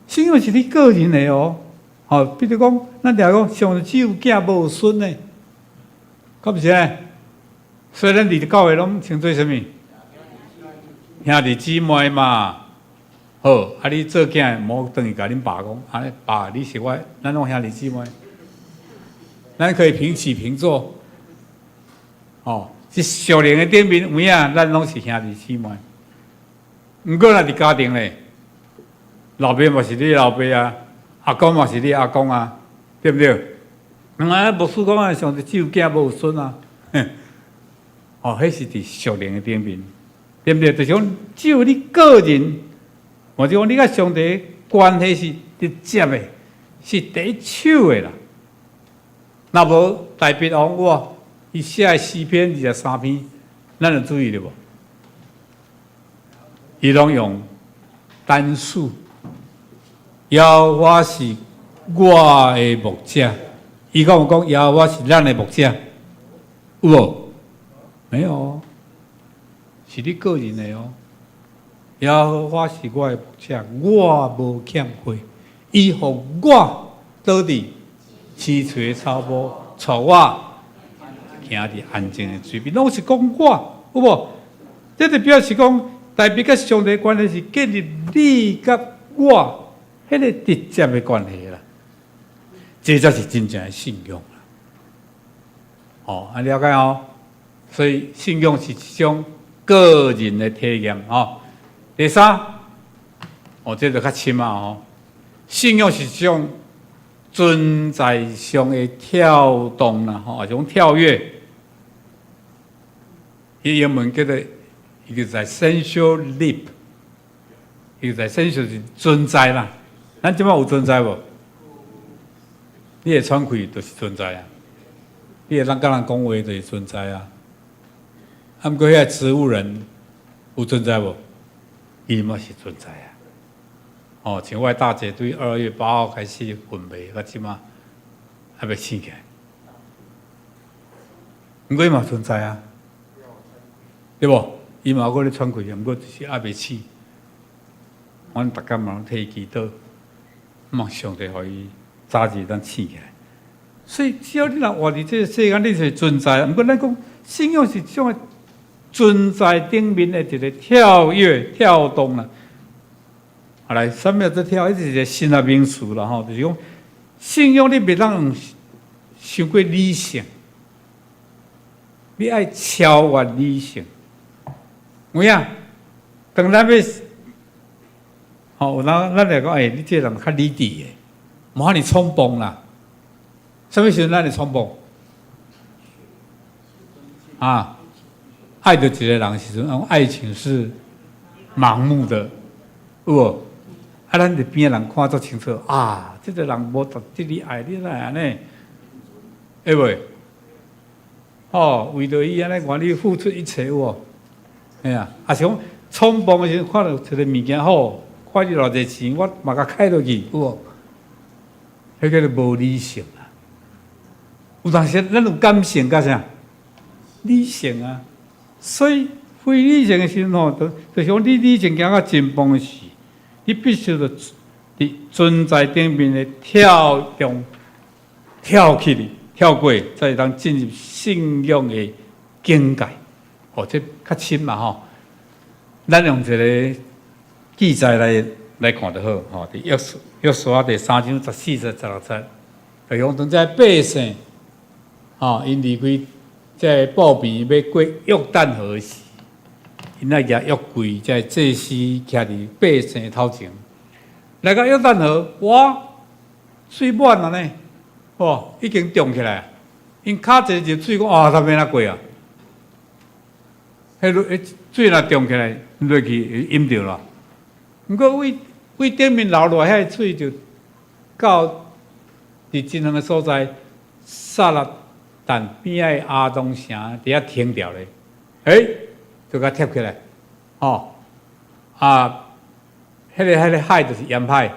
信仰是你个人的哦，比如讲，咱常讲，上帝只有囝无有孙呢，敢毋是呢？所以咱伫教会拢称做啥物？兄弟姊妹嘛。好，你做囝，莫等于甲恁爸讲，爸，你是我，咱拢兄弟姊妹，咱可以平起平坐，是属灵的顶面，有影，咱拢是兄弟姊妹。毋过若伫家庭咧，老爸嘛是你老爸啊，阿公嘛是你阿公啊，对不对？牧师讲啊，上帝只有囝无有孙啊，迄是伫属灵的顶面，对不对？就是讲，只有你个人。我就讲，你甲上帝关系是直接的，是第一手的啦。若无大笔王哇，伊写的诗篇23篇，咱就注意了无？伊拢用单数，耶和华是我的牧者。伊讲有讲，耶和华是咱的牧者，有无？没有哦，是你个人的哦。耶和华是我的牧者，我无欠亏。伊互我倒伫青翠的草坡，带我行伫安静的水边，拢是讲我，有无？这就表示讲，代表甲上帝的关系是建立你甲我迄个直接的关系啦。这才是真正的信仰啦。哦，了解哦。所以信仰是一种个人的体验哦。第三，这就较深啊哦。信仰是一种存在上的跳动啦，一种跳跃。伊英文叫做一个在 essential leap， 一个在 essential 是存在啦。咱即摆有存在无？你会喘气就是存在啊，你会人甲人讲话就是存在啊。啊，毋过遐植物人有存在无？伊嘛是存在啊。哦，像我大姐对2月8号开始分娩，到即马还袂醒起来，毋过伊嘛存在啊，对无？伊嘛有咧喘气，毋过就是还袂醒。阮逐工嘛替伊祈祷，望上帝互伊早日咱醒起来。所以只要你若活伫这个世间，你就是存在。毋过咱讲信仰是种的存在顶面的一个跳跃、跳动啦。啊，来3秒再跳，这是一个新的名词啦吼，就是讲信仰你袂当伤过理性，你爱超越理性。有影？当咱要有人咱来讲，你这人较理智的，无遐尼冲动啦。什么时阵咱会冲动？啊，爱着一个人时阵，爱情是盲目的，有无？啊，咱伫边的人看足清楚啊，这个人无值得你爱，你哪会安尼？会袂？为着伊安尼，愿你付出一切有无？哎呀，啊是讲冲动的时阵，看到一个物件好，花你偌济钱，我嘛甲开落去，有无？迄叫做无理性啦。有当时咱有感性甲啥？理性啊。所以非理性的时阵吼，就是讲你理性行到真崩的时，你必须着伫存在顶面的跳动、跳起哩、跳过，才会当进入信仰的境界。这较深嘛吼。咱用一个记载来看就好。伫约书亚第3章14节、16节，就讲当这百姓，因离开这布边要过约旦河时，因那举约柜，这祭司徛伫百姓的头前，来到约旦河，哇，水满了呢，已经涨起来，因脚一入水，讲他要哪过啊？迄水若涨起来，落去淹着了。毋过为顶面流落遐水就到伫真远的所在，撒勒但边仔的阿东城伫遐停掉咧，就甲贴起来，迄个海就是盐海，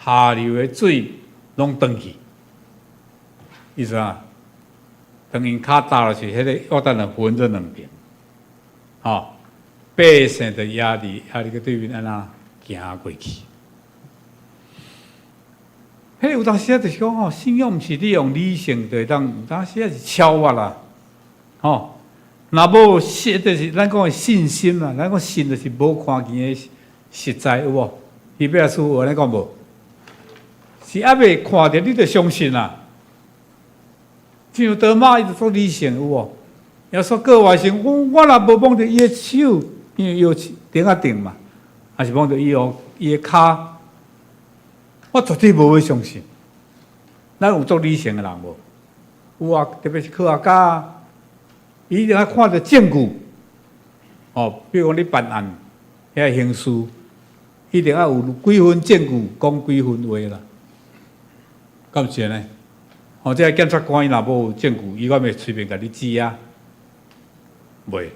下流的水拢断去，意思啊？当因脚踏落去，迄个约旦河分做两边。百姓的压力个对面安那行过去。有当时就是讲信仰毋是你用理性就会当，有当时是超越啦。若无信，就是咱讲的信心啦。咱讲信就是无看见的实在，有无？伊表示有安尼讲无？是还未看到，你就相信啦。像德玛伊就做理性，有无？要说各外星，我若无摸着伊的手，因为有顶啊顶嘛，还是摸着伊的脚，我绝对无会相信。咱有做理性的人无？有啊，特别是科学家，伊一定要看着证据。比如讲你办案，遐刑事，一定要有几分证据，讲几分话啦。敢是呢？这个检察官伊若无有证据，伊敢袂随便甲你指啊？袂，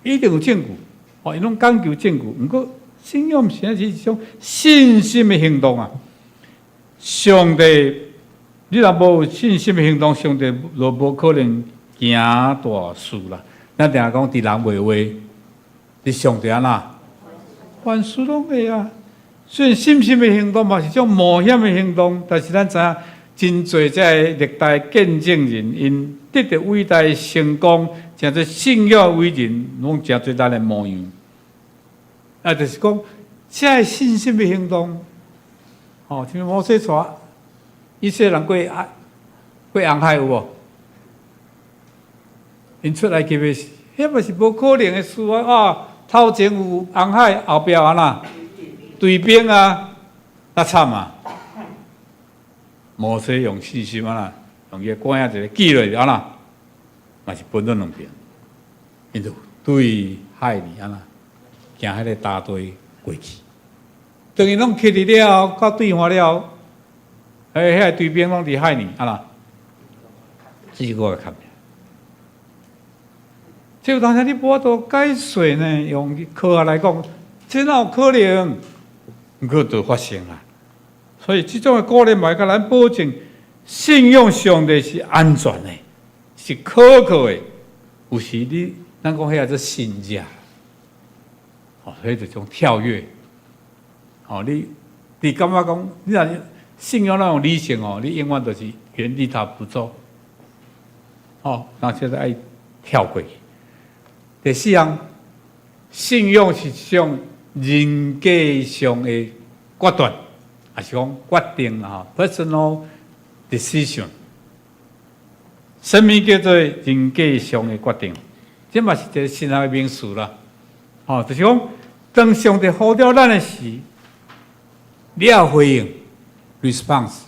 一定有证据。伊拢讲究证据。毋过信仰是一种信心的行动啊。上帝，你若无有信心的行动，上帝就无可能行大事啦。咱定下讲，伫人袂话，伫上帝啦，凡事拢会啊。虽然信心的行动嘛是种冒险的行动，但是咱知影，真侪这历代见证人，因得到伟大的成功，真侪信仰伟人，拢真侪咱的模样。啊，就是讲，这信心的行动，哦，像摩西带以色列人过红海有无？因出来记袂？迄嘛是无可能的事啊！啊，头前有红海，后壁安那对边啊，那惨啊！摩西用信心啊，用个管啊一个记落啊啦，嘛是分到两边，因就对海里啊啦，行迄个大队过去。等于拢去了，到对岸了，迄个对边拢伫海里啊啦，这是我看。这有当时你无多解释呢，用科学来讲，这哪有可能？佫就发生啦。所以这种的鼓励嘛，甲咱保证信仰上帝是安全的，是可靠的。有时咱讲遐做信假，哦，所以就种跳跃。哦，你感觉讲，你若信仰那种理性哦，你永远都是原地踏步走。哦，那现在爱跳过去。第四项，信仰是一种人格上的决断，也是讲决定啊 ，personal decision。什么叫做人格上的决定？这嘛是一个新的名词啦。哦，就是讲，当上帝呼召咱的时，你要回应 response。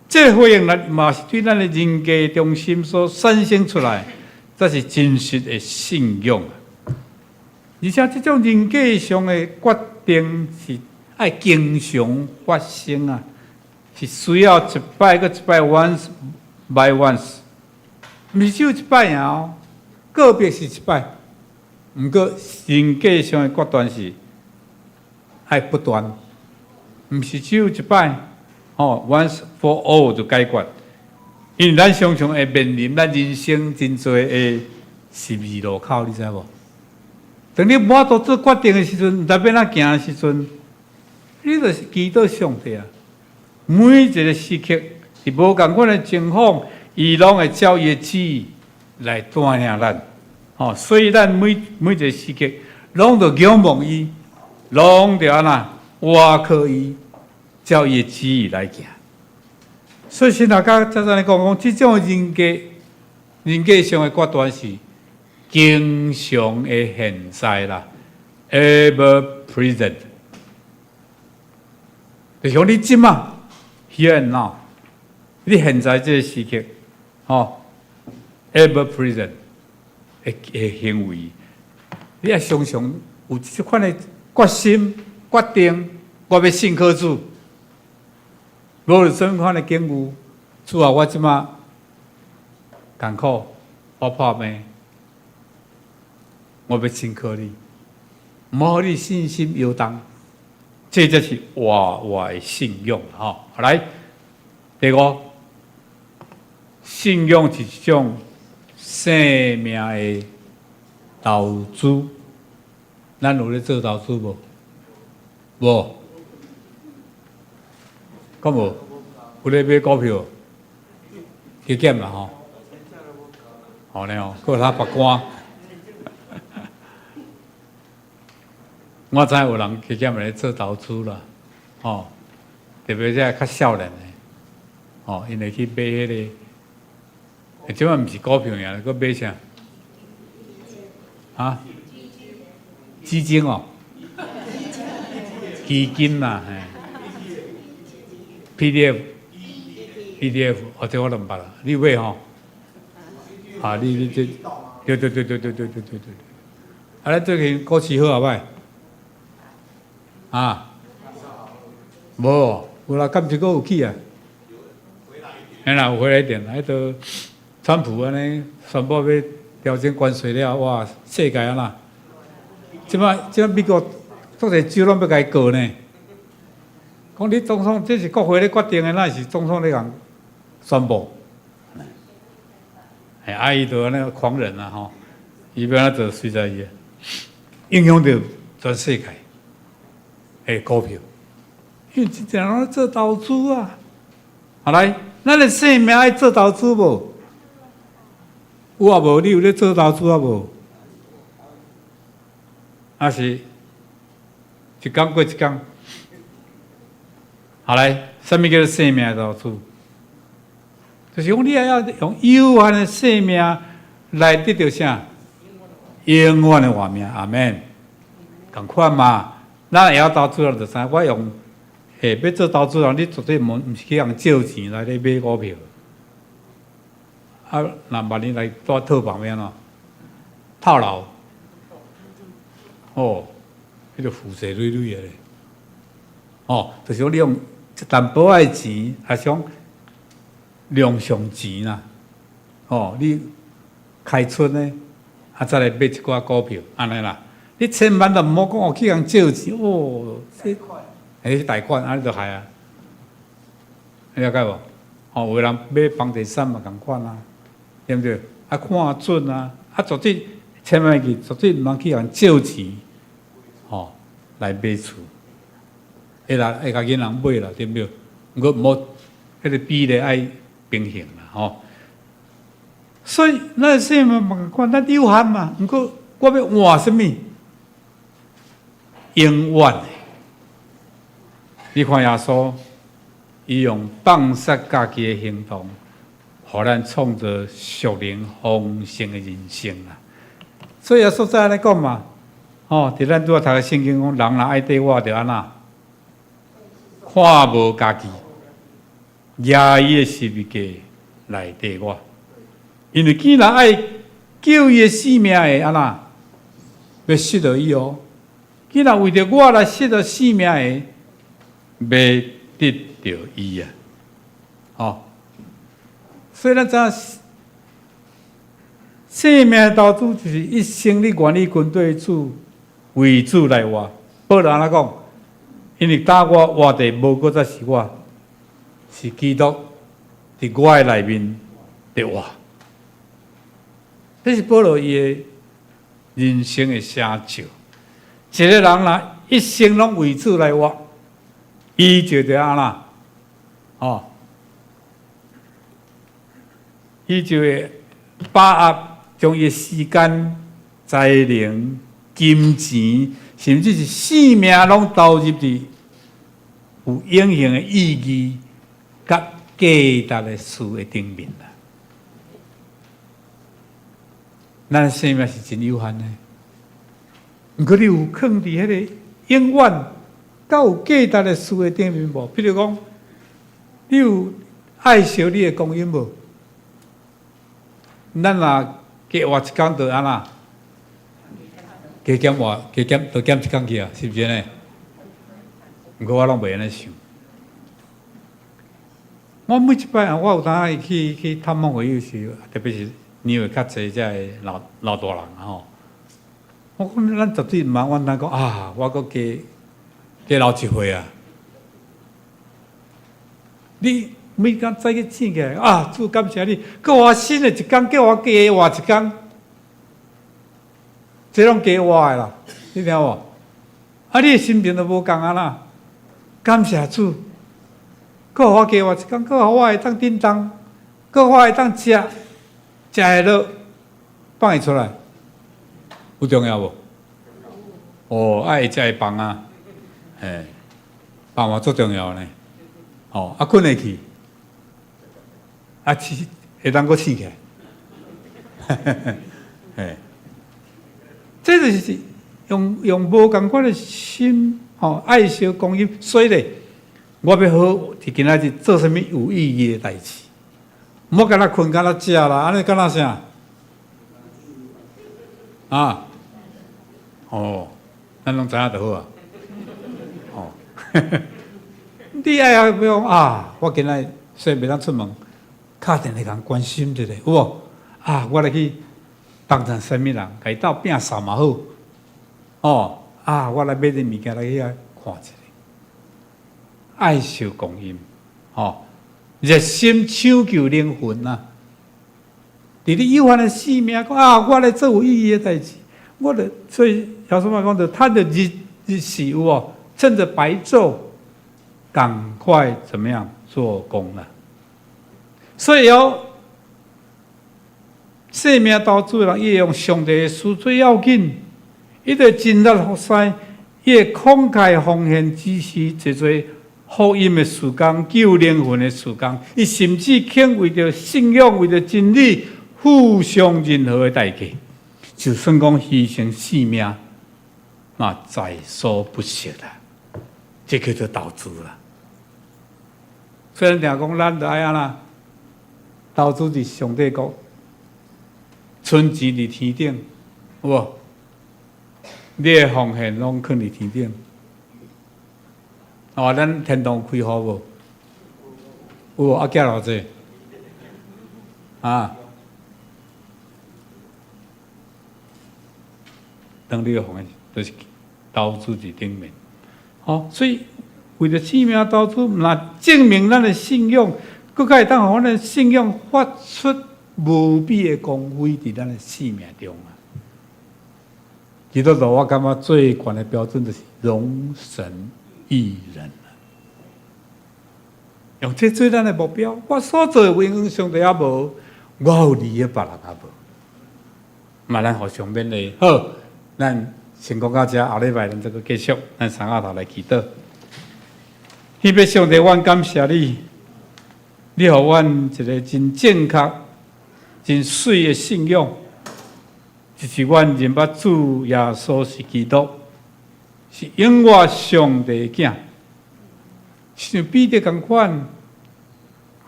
这个回应嘛是对咱的人格中心所产生出来。这是真实的信仰啊！而且这种人格上的决定是爱经常发生啊，是需要一摆个一摆 once by once， 不是只有一摆哦，个别是一摆。不过人格上的决断是爱不断，不是只有一摆哦 ，once for all 就解决。因为咱常常会面临咱人生真多的十字路口，你知无？当你无法度做决定的时阵，在要哪行的时阵，你就是祈祷上帝啊！每一个时刻是无共款的情况，伊拢会照伊的旨意来带领咱。哦，所以咱每一个时刻，拢着仰望伊，拢着安那倚靠伊，照伊的旨意来行。所以现在甲早上来讲，这种人格上的决断是经常的现在啦 ，ever present。就像你即嘛 ，here and now， 你现在这个时刻，哦 ，ever present 的行为，你也常常有这款的决心、决定，我要信靠主。无有什么款的境遇，主啊，我即马艰苦，我破病，我要信靠你，唔好你信心摇动，这就是我的信仰哈。来，第五，信仰是一种生命的投资。咱有咧做投资无？无。咁无，有咧买股票，去减啦吼。好咧哦，搁他拔光。我知有人去减来做投资啦，吼，特别是较少年的，吼，因为去买迄个，即摆毋是股票尔，搁买啥？啊？基金哦，基金啦，嘿。PDF，哦，这我都唔捌啦。你买吼？啊，你这，对。啊，咱最近股市好啊歹？啊？无，有啦，今次个有去啊？哎啦，有回来一点，迄个川普安尼宣布要调整关税了，哇，世界啊啦！即摆美国多个州拢要甲伊告呢。讲你总统这是国会咧决定的，那是总统咧讲宣布。哎，伊就那个狂人啊，吼，伊要安做随在伊，影响到全世界的股票，因为真正人做投资啊。好来，咱的性命爱做投资无？有啊无？你有咧做投资啊无？还是一天过一天？好来，什么叫做生命投资？就是讲你也要用有限的生命来得到啥？永远的活命，阿免。同款嘛，咱会晓投资人就知，我用要做投资人，你绝对毋是去用借钱来咧买股票。啊，那万一来做套房面咯，套牢，哦，迄个负债累累的咧。哦，就是讲你用一淡薄仔钱，还是讲量上钱啦。哦，你开春呢，啊再来买一寡股票，安尼啦。你千万都毋好讲我去人借钱，哦，这迄贷款，安尼就害啊。了解无？哦，有人买房地产嘛，共款啊，对不对？啊，看准啊，啊，绝对千万记，绝对毋通去人借钱，哦，来买厝。会甲囡人买啦，对不对？毋过毋好，迄个比例爱平衡啦，吼。所以咱生命共款，咱有限嘛。毋过我要换什么？永远的。你看耶稣，伊用放杀家己的行动，互咱创造属灵丰盛的人生啦。所以耶稣在安尼讲嘛，哦，伫咱拄啊读个圣经讲，人若爱对我，就安那。看无家己，压伊的十字架来对我，因为既然爱救伊的性命的安那，要失到伊哦。既然为着我来失到性命的，要得到伊啊！哦，所以咱知性命投资就是一生你愿意跟对主，为主来活。保罗安怎讲？因为打我活地无过再是我，是基督伫我的内面伫活。这是保罗伊的人生的写照。一个人若一生拢为主来活，伊就得安那，哦，伊就会把握将伊时间、才能、金钱，甚至是性命，拢投入伫有永恒的意义、甲价值的事的顶面啦。咱生命是真有限的。毋过你有放伫迄个永远较有价值的事的顶面无？比如讲，你有爱惜你的光阴无？咱若加活一工就安那？加减活，加减就减一工去啊，是不是呢？毋过我拢袂安尼想。我每一摆啊，我有当去探访会有时，特别是年岁较济遮个老大人吼。我讲咱绝对毋茫，阮咱讲啊，我阁加老一岁啊！你每工早去醒起来啊，主感谢你，叫我新的一工，叫我加活一工，这拢加活的啦，你听无？啊，你的心情都无共啊啦，感谢主，叫我加活一工，叫我会当叮当，叫我会当食会落，放伊出来。有重要无？哦，爱食会放啊，嘿，放嘛足重要呢。哦，啊困会去，啊起会当阁起起来，嘿，这就是用无共款的心，哦，爱惜光阴。所以咧，我要好伫今仔日做啥物有意义的代志，毋好干那困，干那食啦，安尼干那啥？啊？哦，咱拢知影就好啊。哦，你爱啊，比如啊，我今仔虽然袂当出门，敲电话共关心一下，有无？啊，我来去帮衬什么人，甲伊斗摒扫嘛好。哦，啊，我来买点物件来去看一下。爱受供应，热心抢救灵魂啊！伫你有限的生命，讲啊，我来做有意义的代志，所以耶稣嘛讲着，他的日时有哦，趁着白昼，赶快怎么样做工了？所以生命投资的人，伊用上帝的事最要紧，伊就尽力服侍，伊会慷慨奉献，支持一做福音的事工、救灵魂的事工。伊甚至肯为着信仰、为着真理，付上任何的代价，就算讲牺牲性命，那在所不惜啦。这叫做投资啦。虽然听讲咱就爱安啦，投资伫上帝国。存钱伫天顶，有无？你的奉献拢放伫天顶。咱天堂开好无？有无？寄偌济？当你的奉献，就是投资伫顶面。所以为着生命投资，那证明咱的信仰，佫会当互咱的信仰发出无比的光辉伫咱的生命中啊！基督徒，我感觉最悬的标准就是容神益人啊！用这做咱的目标，我所做的永远上帝也无，我有利益别人也无。嘛，咱互相勉励。好，咱先讲到这，后礼拜咱这个继续，咱三下头来祈祷。希望上帝，阮感谢你，你互阮一个真正确。真水的信仰，就是阮认捌主耶稣是基督，是永活上帝的囝，像彼得同款，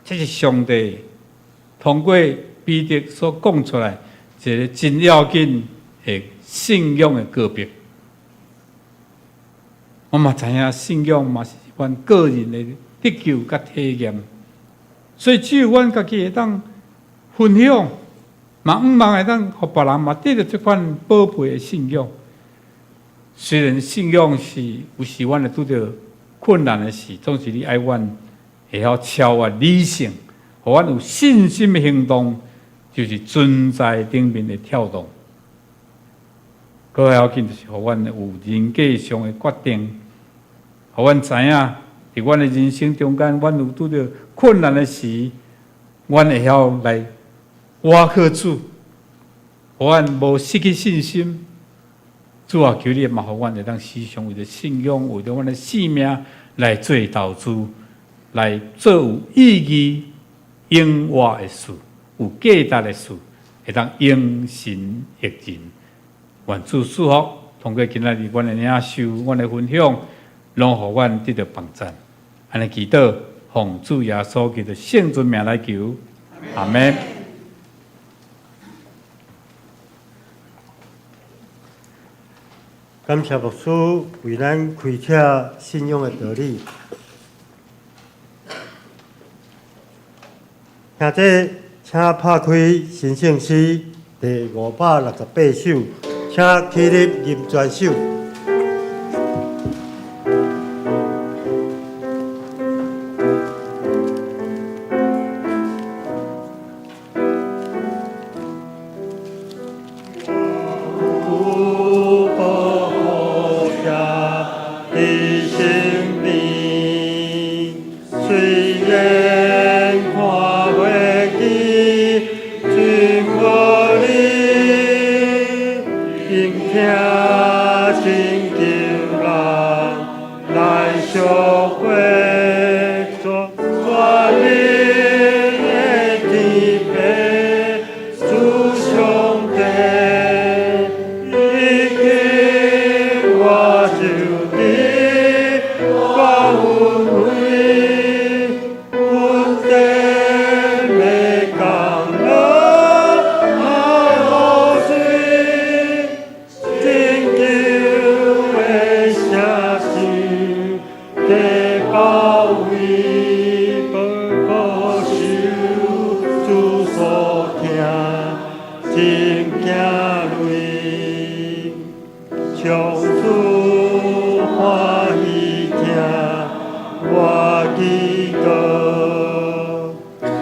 这是上帝通过彼得所讲出来一个真要紧的信仰的告别。我嘛知影信仰嘛是阮个人的得救甲体验，所以只有阮家己会当。分享，嘛毋茫会当互别人嘛得到这款宝贝的信仰。虽然信仰是有时阮会拄到困难的事，总是你爱阮会晓超越理性，互阮有信心的行动，就是存在顶面的跳动。更要紧就是互阮有人格上的决定，互阮知影伫阮的人生中间，阮有拄到困难的时，阮会晓来。我靠主，阮无失去信心。主啊，求你嘛，互阮会当时常为着信仰，为着阮的性命来做投资，来做有意义、永活的事，有价值的事，会当应神益人。愿主祝福，通过今仔日阮的领受、阮的分享，拢互阮得到帮助。安尼祈祷，奉主耶稣基督圣尊名来求，阿门。感谢牧师为咱开启信仰的道理。现在，请拍开神圣诗第568首，请起立吟全首。听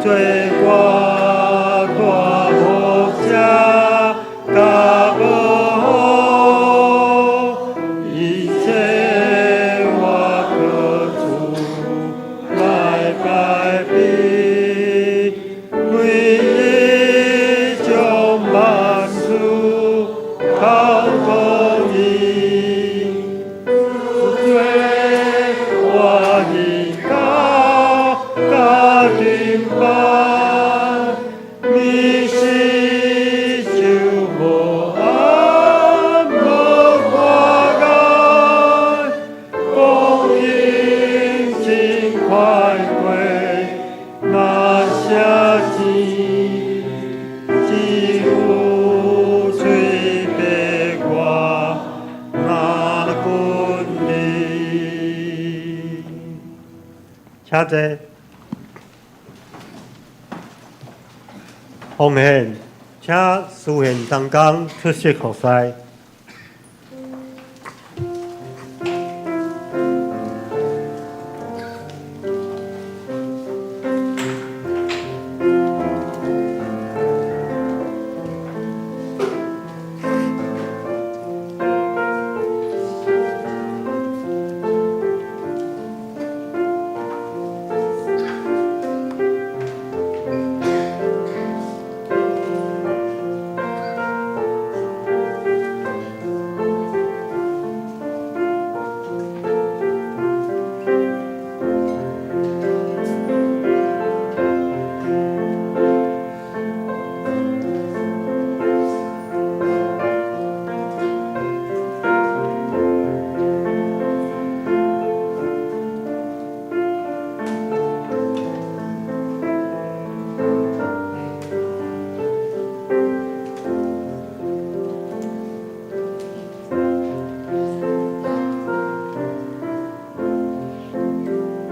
做我大木者，甲无好，一切我各自来改变，唯一将万事靠公义。我的家庭吧，你是就无安无挂碍，光阴真快过，那些钱只有吹白我那滚你。请坐。奉献，请书宪同工出席服侍。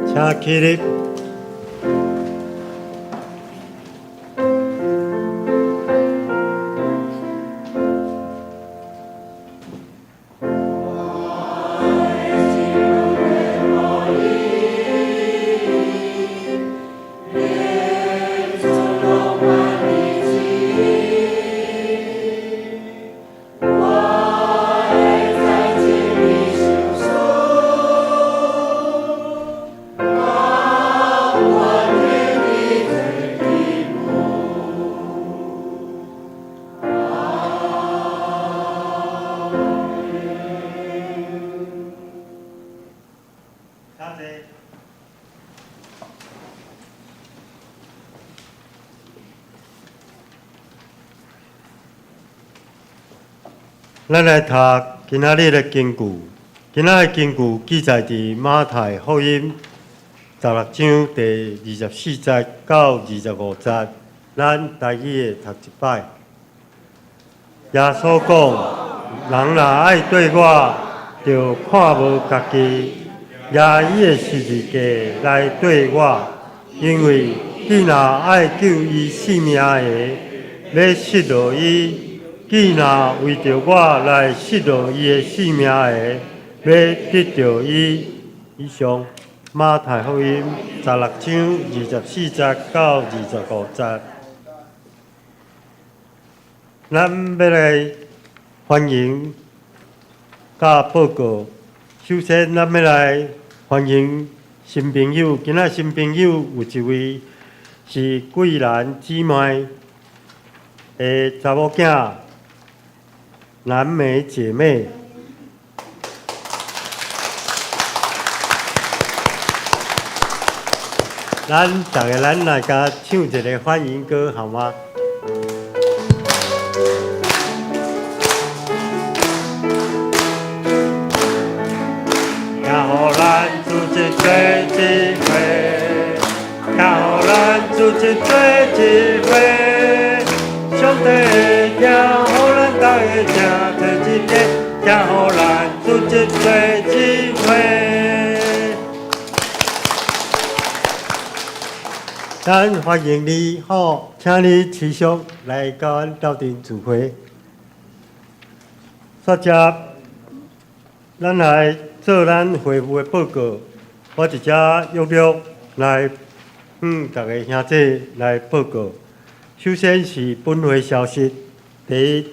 请起立。咱来读今仔日的经句。今仔的经句记载伫马太福音16章第24节到25节。咱台语的读一摆。耶稣讲：人若爱对我，就看无家己，也伊的十字架来对我，因为伊若爱救伊性命的，要失落伊。既若为着我来失落伊的性命的，要得到伊。以上马太福音16章24节到25节。咱要来欢迎甲报告。首先，咱要来欢迎新朋友。今仔新朋友有一位是桂兰姊妹的查某囝。蓝莓姐妹，大家来甲唱一个欢迎歌好吗？也互咱组织做一伙，也互咱组织做一伙，上帝的名，互咱大家正做一个，也互咱组织做一伙。咱欢迎你，好，请你持续来到阮斗阵聚会。接着，咱来做咱会务的报告。我一只约来大家兄弟来报告。首先是本会消息，第一，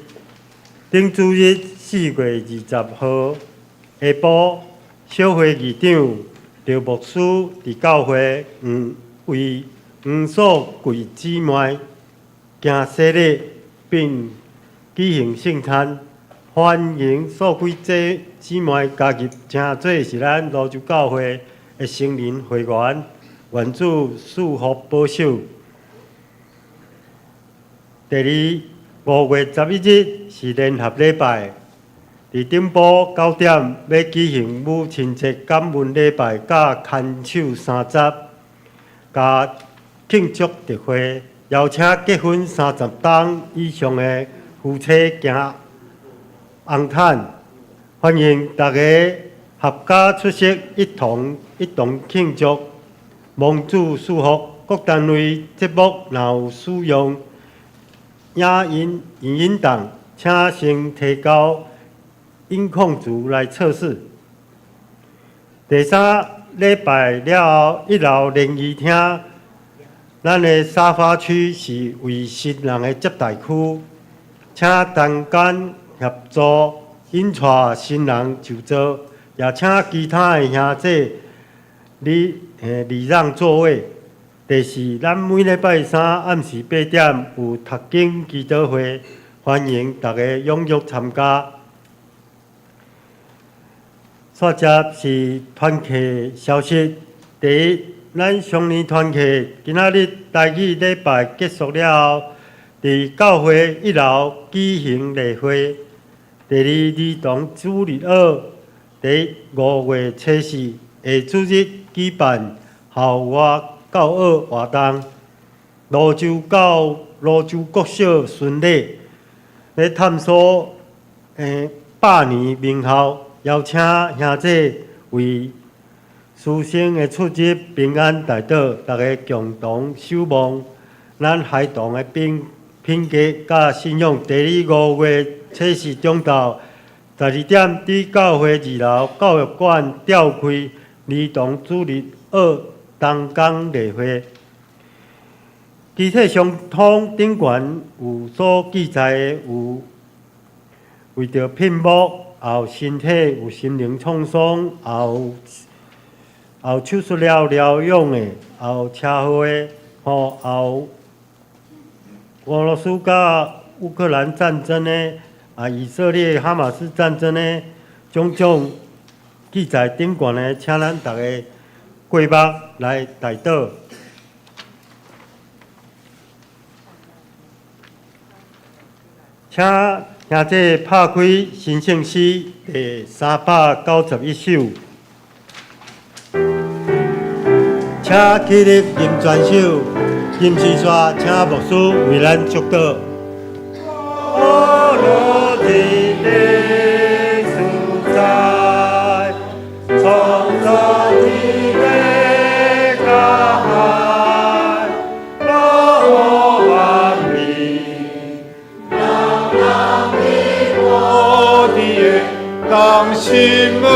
顶主日4月20号下晡，小会议长刘牧师伫教会为所贵姊妹行洗礼，并举行圣餐，欢迎所贵姊妹加入，正做是咱罗州教会的成人会员，愿主赐福保守。第二，5月11日是联合礼拜，伫顶埔9点要举行母亲节感恩礼拜，甲牵手3十，加庆祝特会，邀请结婚30档以上的夫妻行红毯，欢迎大家合家出席，一同庆祝，蒙主赐福。各单位节目若有使用影音档，请先提交音控组来测试。第三，礼拜了后，1楼联谊厅，咱的沙发区是为新人的接待区，请单间协助引带新人就座，也请其他的兄弟礼让座位。第四，咱每礼拜三暗时8点有读经祈祷会，欢迎大家踊跃参加。接着是团契消息。第一，咱上年团契今仔日台语礼拜结束了后，伫教会1楼举行例会。第二，儿童主日学第5月初4下主日举办校外教学活动，罗州国小顺利来探索100年名校，邀请兄弟为师生的出入平安大道，大家共同守望咱孩童的品格甲信仰。第二，5月初4中昼12点，伫教会2楼教育馆召开儿童主日学同工例会，具体相通顶悬有所记载的有为着聘母，后身体有心灵创伤，后手术了疗养的，后车祸的，后俄罗斯甲乌克兰战争的，以色列哈马斯战争的种种记载顶悬的，请咱大家过目来代祷。请兄弟拍开新圣诗第391首，请起立吟全首，吟诗刷，请牧师为咱祝祷。我天地自在，创造天地甲海，罗万民，我的当心我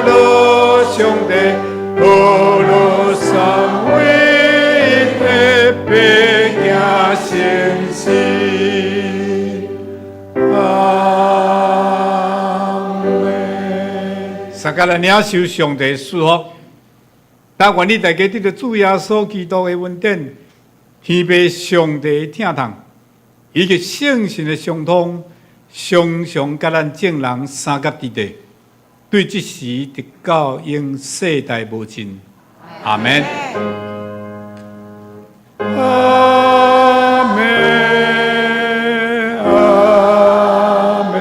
罗兄弟，我罗三位的白行先死，阿门。三甲咱领受上帝赐福，但愿你大家得到主耶稣基督的恩典，天父上帝疼痛，以及圣神的相通，常常甲咱众人三甲伫地，对即时直到永世代无尽。阿门。阿门，阿门，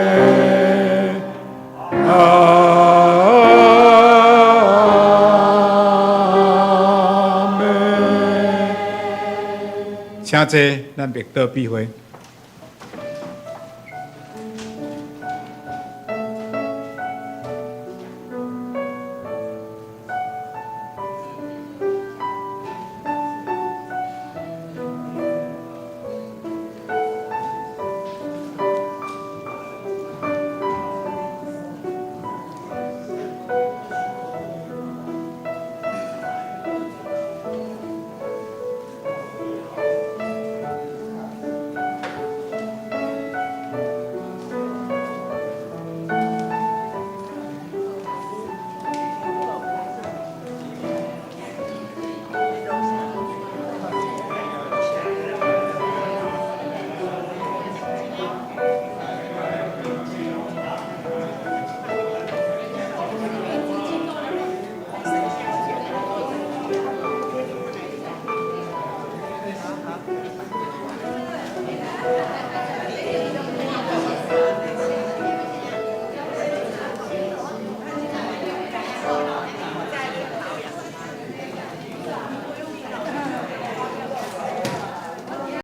阿门。请坐，咱默祷闭会。